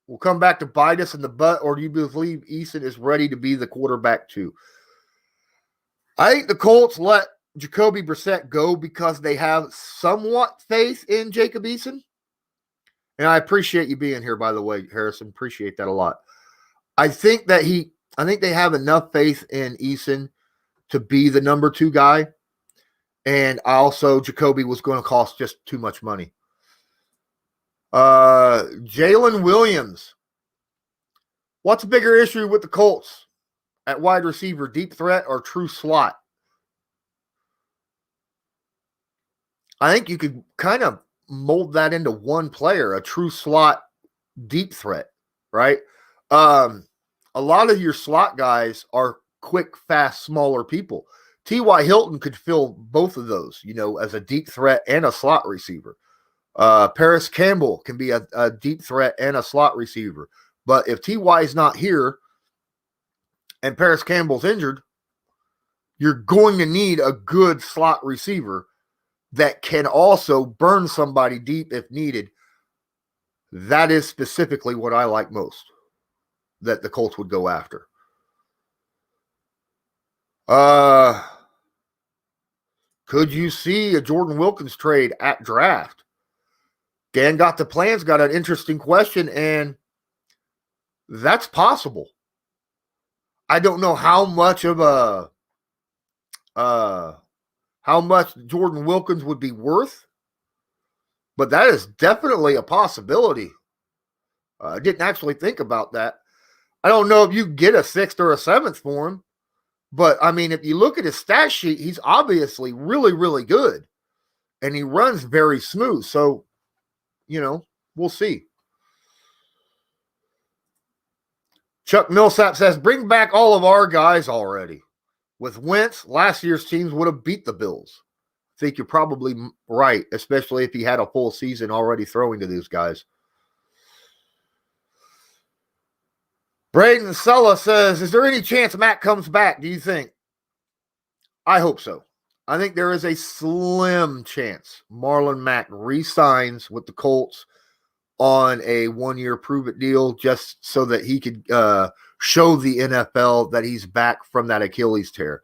will come back to bite us in the butt, or do you believe Eason is ready to be the quarterback too? I think the Colts let Jacoby Brissett go because they have somewhat faith in Jacob Eason. And I appreciate you being here, by the way, Harrison. Appreciate that a lot. I think they have enough faith in Eason to be the number 2 guy. And also, Jacoby was going to cost just too much money. Jalen Williams. What's a bigger issue with the Colts at wide receiver, deep threat or true slot? I think you could kind of mold that into one player, a true slot deep threat, right? A lot of your slot guys are quick, fast, smaller people. T.Y. Hilton could fill both of those, as a deep threat and a slot receiver. Paris Campbell can be a deep threat and a slot receiver. But if T.Y. is not here and Paris Campbell's injured, you're going to need a good slot receiver that can also burn somebody deep if needed. That is specifically what I like most that the Colts would go after. Could you see a Jordan Wilkins trade at draft? Dan Got the Plans got an interesting question, and that's possible. I don't know how much Jordan Wilkins would be worth, but that is definitely a possibility. I didn't actually think about that. I don't know if you get a 6th or a 7th for him, but I mean, if you look at his stat sheet, he's obviously really, really good, and he runs very smooth. So, we'll see. Chuck Millsap says, bring back all of our guys already. With Wentz, last year's teams would have beat the Bills. I think you're probably right, especially if he had a full season already throwing to these guys. Braden Sulla says, is there any chance Matt comes back, do you think? I hope so. I think there is a slim chance Marlon Mack re-signs with the Colts on a 1-year prove-it deal just so that he could show the NFL that he's back from that Achilles tear.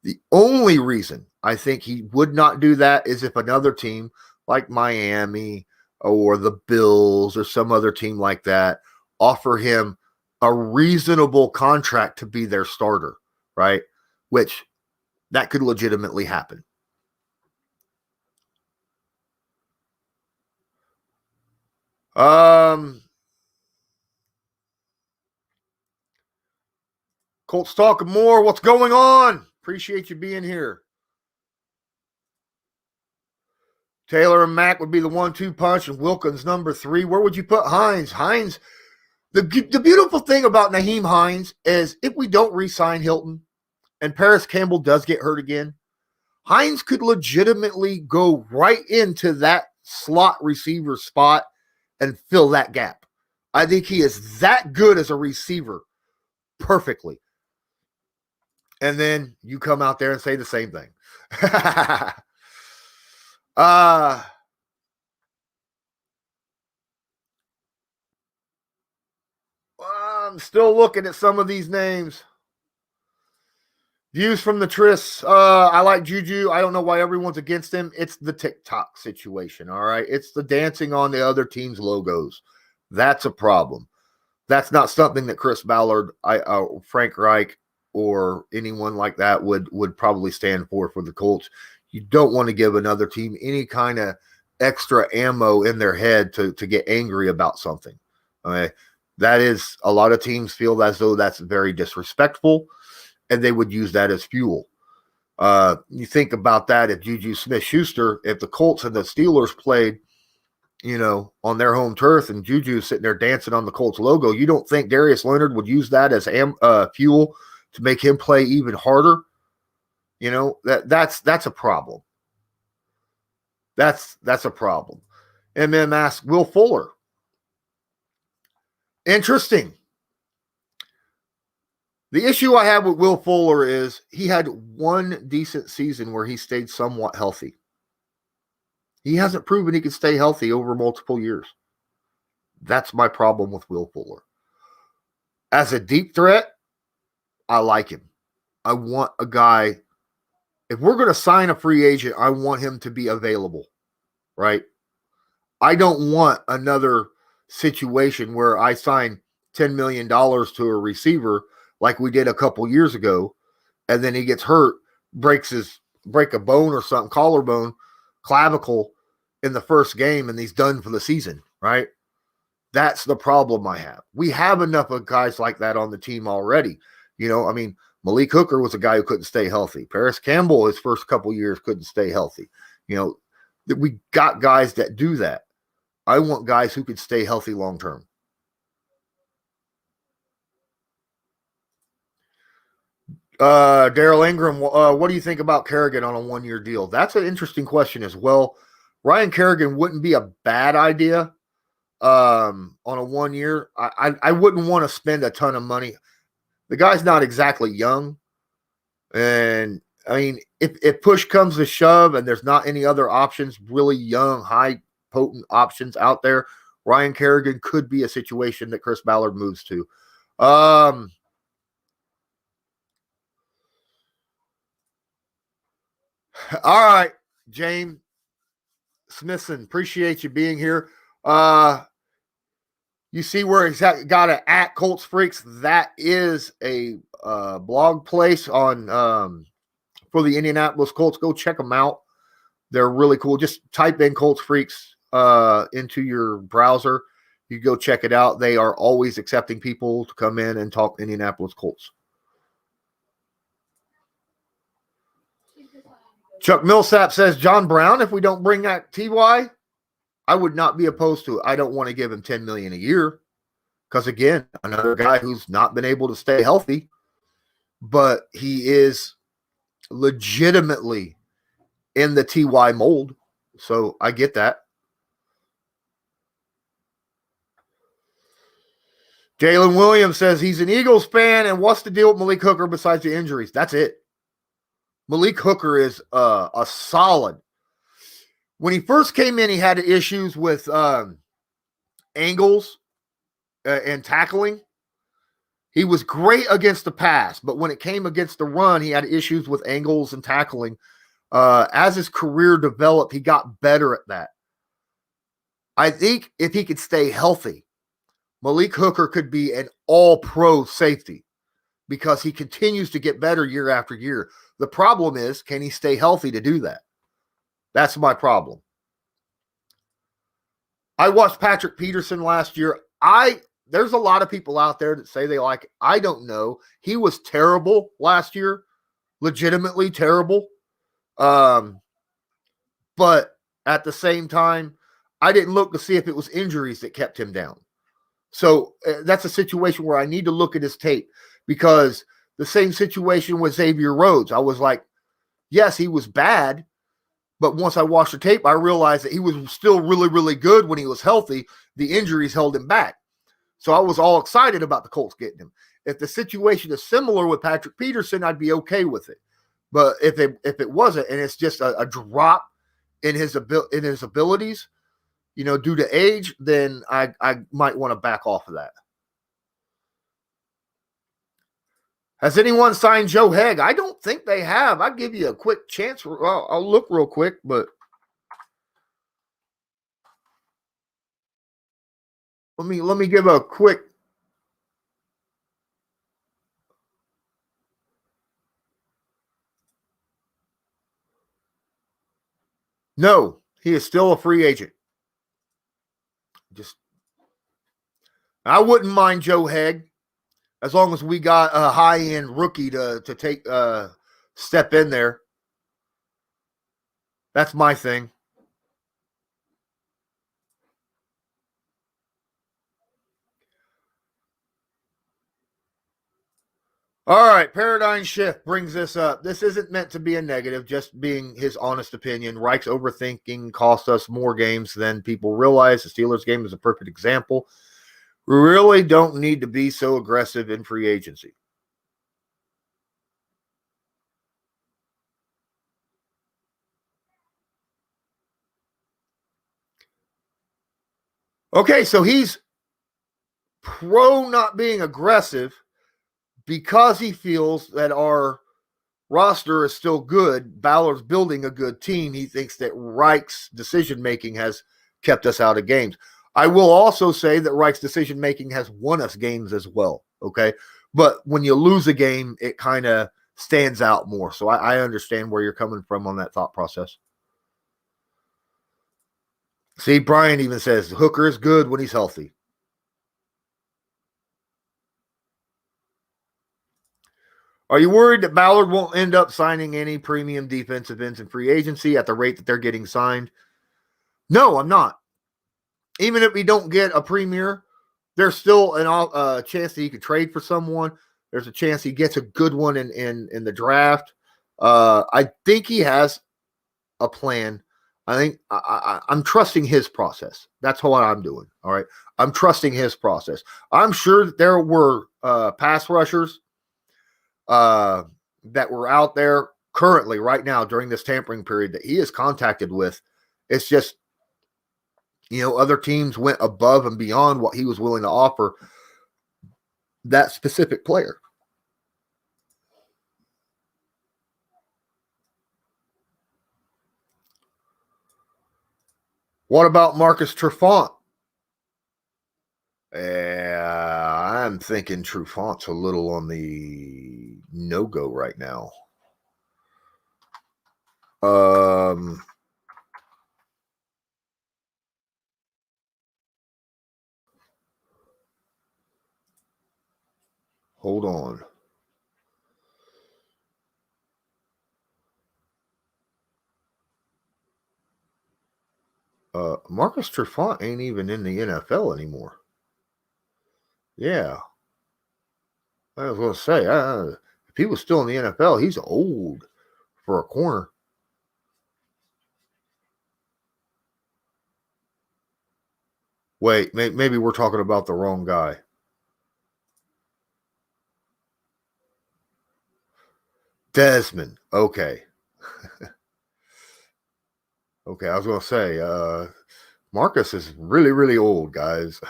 The only reason I think he would not do that is if another team like Miami or the Bills or some other team like that offer him a reasonable contract to be their starter, right? Which that could legitimately happen. Colts talking more. What's going on? Appreciate you being here. Taylor and Mack would be the 1-2 punch, and Wilkins number 3. Where would you put Hines? Hines, the beautiful thing about Nyheim Hines is if we don't re-sign Hilton and Paris Campbell does get hurt again, Hines could legitimately go right into that slot receiver spot and fill that gap. I think he is that good as a receiver perfectly. And then you come out there and say the same thing. I'm still looking at some of these names. Views from the Tris. I like Juju. I don't know why everyone's against him. It's the TikTok situation, all right? It's the dancing on the other team's logos. That's a problem. That's not something that Chris Ballard, Frank Reich, or anyone like that would probably stand for the Colts. You don't want to give another team any kind of extra ammo in their head to get angry about something. Okay? That is, a lot of teams feel as though that's very disrespectful, and they would use that as fuel. You think about that if Juju Smith-Schuster, if the Colts and the Steelers played, on their home turf and Juju's sitting there dancing on the Colts logo, you don't think Darius Leonard would use that as fuel to make him play even harder? That's a problem. That's a problem. And then ask Will Fuller. Interesting. The issue I have with Will Fuller is he had one decent season where he stayed somewhat healthy. He hasn't proven he can stay healthy over multiple years. That's my problem with Will Fuller. As a deep threat, I like him. I want a guy. If we're going to sign a free agent, I want him to be available, right? I don't want another situation where I sign $10 million to a receiver like we did a couple years ago, and then he gets hurt, break a bone or something, collarbone, clavicle in the first game, and he's done for the season, right? That's the problem I have. We have enough of guys like that on the team already. Malik Hooker was a guy who couldn't stay healthy. Paris Campbell, his first couple years, couldn't stay healthy. We got guys that do that. I want guys who can stay healthy long term. Daryl Ingram, what do you think about Kerrigan on a 1-year deal? That's an interesting question as well. Ryan Kerrigan wouldn't be a bad idea on a 1 year. I wouldn't want to spend a ton of money. The guy's not exactly young. And, if push comes to shove and there's not any other options, really young, high, potent options out there, Ryan Kerrigan could be a situation that Chris Ballard moves to. All right, James Smithson, appreciate you being here. You see where he's got it at Colts Freaks. That is a blog place on for the Indianapolis Colts. Go check them out. They're really cool. Just type in Colts Freaks into your browser. You go check it out. They are always accepting people to come in and talk Indianapolis Colts. Chuck Millsap says, John Brown, if we don't bring that TY, I would not be opposed to it. I don't want to give him $10 million a year because, again, another guy who's not been able to stay healthy, but he is legitimately in the TY mold. So I get that. Jalen Williams says he's an Eagles fan and what's the deal with Malik Hooker besides the injuries? That's it. Malik Hooker is a solid. When he first came in, he had issues with angles and tackling. He was great against the pass, but when it came against the run, he had issues with angles and tackling. As his career developed, he got better at that. I think if he could stay healthy, Malik Hooker could be an all-pro safety because he continues to get better year after year. The problem is, can he stay healthy to do that? That's my problem. I watched Patrick Peterson last year. There's a lot of people out there that say they like it. I don't know. He was terrible last year, legitimately terrible. But at the same time, I didn't look to see if it was injuries that kept him down. So that's a situation where I need to look at his tape, because the same situation with Xavier Rhodes. I was like, yes, he was bad, but once I watched the tape, I realized that he was still really, really good when he was healthy. The injuries held him back. So I was all excited about the Colts getting him. If the situation is similar with Patrick Peterson, I'd be okay with it. But if it wasn't, and it's just a drop in his abilities, due to age, then I might want to back off of that. Has anyone signed Joe Hegg? I don't think they have. I'll give you a quick chance. I'll look real quick, but let me give a quick. No, he is still a free agent. I wouldn't mind Joe Hegg as long as we got a high-end rookie to take step in there. That's my thing. All right, paradigm shift brings this up. This isn't meant to be a negative, just being his honest opinion. Reich's overthinking cost us more games than people realize. The Steelers game is a perfect example. We really don't need to be so aggressive in free agency. Okay, so he's pro not being aggressive because he feels that our roster is still good. Ballard's building a good team. He thinks that Reich's decision-making has kept us out of games. I will also say that Reich's decision-making has won us games as well, okay? But when you lose a game, it kind of stands out more. So I understand where you're coming from on that thought process. See, Brian even says Hooker is good when he's healthy. Are you worried that Ballard won't end up signing any premium defensive ends in free agency at the rate that they're getting signed? No, I'm not. Even if we don't get a premier, there's still a chance that he could trade for someone. There's a chance he gets a good one in the draft. I think he has a plan. I think I'm trusting his process. That's what I'm doing. All right. I'm trusting his process. I'm sure that there were pass rushers that were out there currently right now during this tampering period that he is contacted with. It's just, other teams went above and beyond what he was willing to offer that specific player. What about Marcus Trufant? I'm thinking Trufant's a little on the no-go right now. Hold on. Marcus Trufant ain't even in the NFL anymore. Yeah. I was going to say, if he was still in the NFL, he's old for a corner. Wait, maybe we're talking about the wrong guy. Desmond. Okay. Okay, I was going to say, Marcus is really, really old, guys.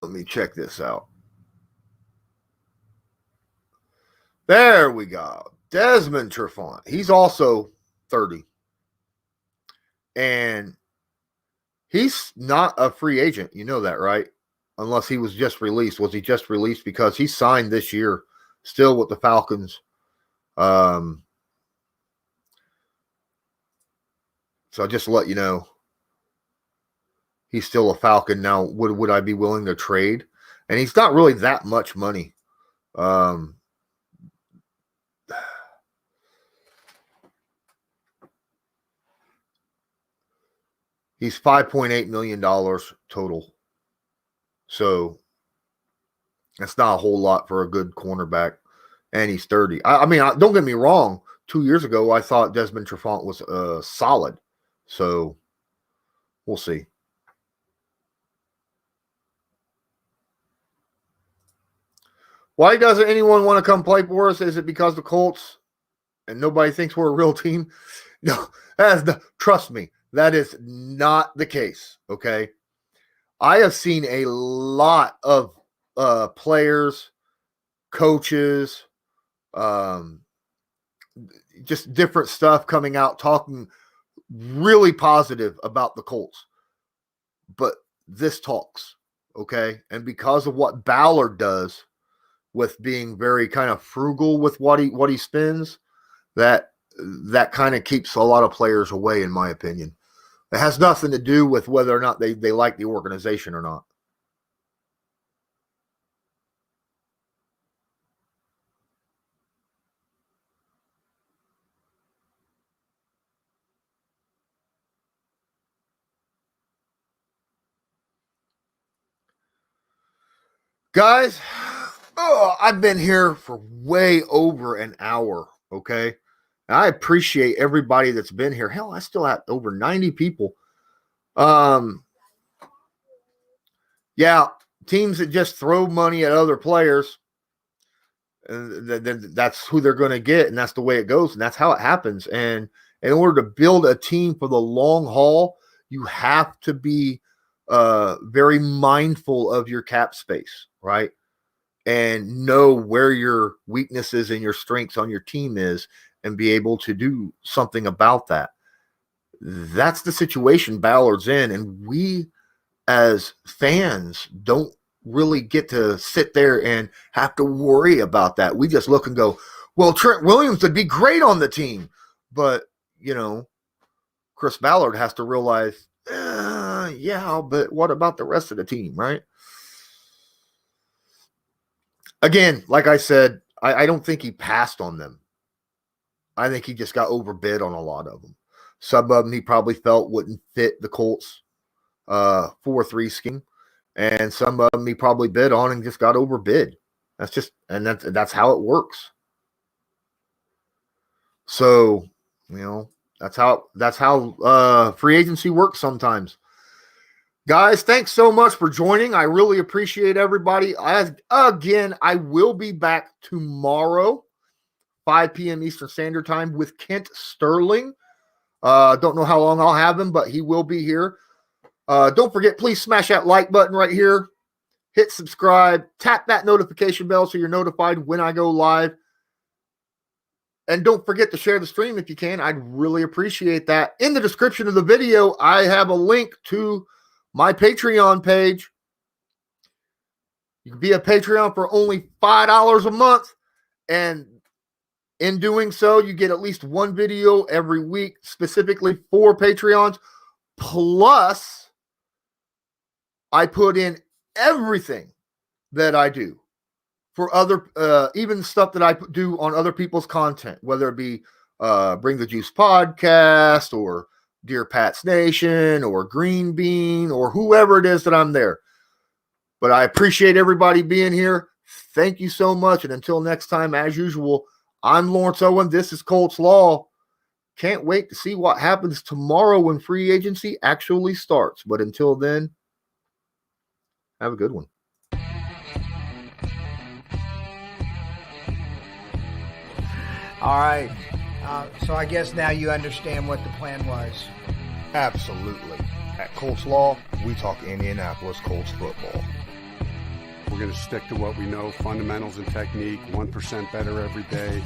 Let me check this out. There we go. Desmond Trufant. He's also 30. And he's not a free agent. You know that, right? unless he was just released. Was he just released? Because he signed this year still with the Falcons. So just to let you know, he's still a Falcon. Now, would I be willing to trade? And he's not really that much money. He's $5.8 million total. So that's not a whole lot for a good cornerback. And he's 30. I mean, don't get me wrong. 2 years ago, I thought Desmond Trufant was solid. So we'll see. Why doesn't anyone want to come play for us? Is it because the Colts and nobody thinks we're a real team? No, trust me, that is not the case, okay? I have seen a lot of players, coaches, just different stuff coming out talking really positive about the Colts. But this talks, okay? And because of what Ballard does with being very kind of frugal with what he spends, that kind of keeps a lot of players away, in my opinion. It has nothing to do with whether or not they like the organization or not. Guys, I've been here for way over an hour, okay? And I appreciate everybody that's been here. Hell, I still have over 90 people. Yeah, teams that just throw money at other players, that's who they're going to get, and that's the way it goes, and that's how it happens. And in order to build a team for the long haul, you have to be very mindful of your cap space, right? And know where your weaknesses and your strengths on your team is and be able to do something about that. That's the situation Ballard's in, and we as fans don't really get to sit there and have to worry about that. We just look and go, well, Trent Williams would be great on the team. But, Chris Ballard has to realize, yeah, but what about the rest of the team, right? Again, like I said, I don't think he passed on them. I think he just got overbid on a lot of them. Some of them he probably felt wouldn't fit the Colts 4-3 scheme, and some of them he probably bid on and just got overbid. That's how it works. So, that's how free agency works sometimes. Guys, thanks so much for joining. I really appreciate everybody. I will be back tomorrow, 5 p.m. Eastern Standard Time with Kent Sterling. Don't know how long I'll have him, but he will be here. Don't forget, please smash that like button right here. Hit subscribe. Tap that notification bell so you're notified when I go live. And don't forget to share the stream if you can. I'd really appreciate that. In the description of the video, I have a link to my Patreon page. You can be a Patreon for only $5 a month. And in doing so, you get at least one video every week, specifically for Patreons. Plus, I put in everything that I do for other, even stuff that I do on other people's content, whether it be Bring the Juice podcast or Dear Pat's Nation or Green Bean or whoever it is that I'm there. But I appreciate everybody being here. Thank you so much. And until next time, as usual, I'm Lawrence Owen. This is Colts Law. Can't wait to see what happens tomorrow when free agency actually starts. But until then, have a good one. All right. So I guess now you understand what the plan was. Absolutely. At Colts Law, we talk Indianapolis Colts football. We're going to stick to what we know, fundamentals and technique, 1% better every day.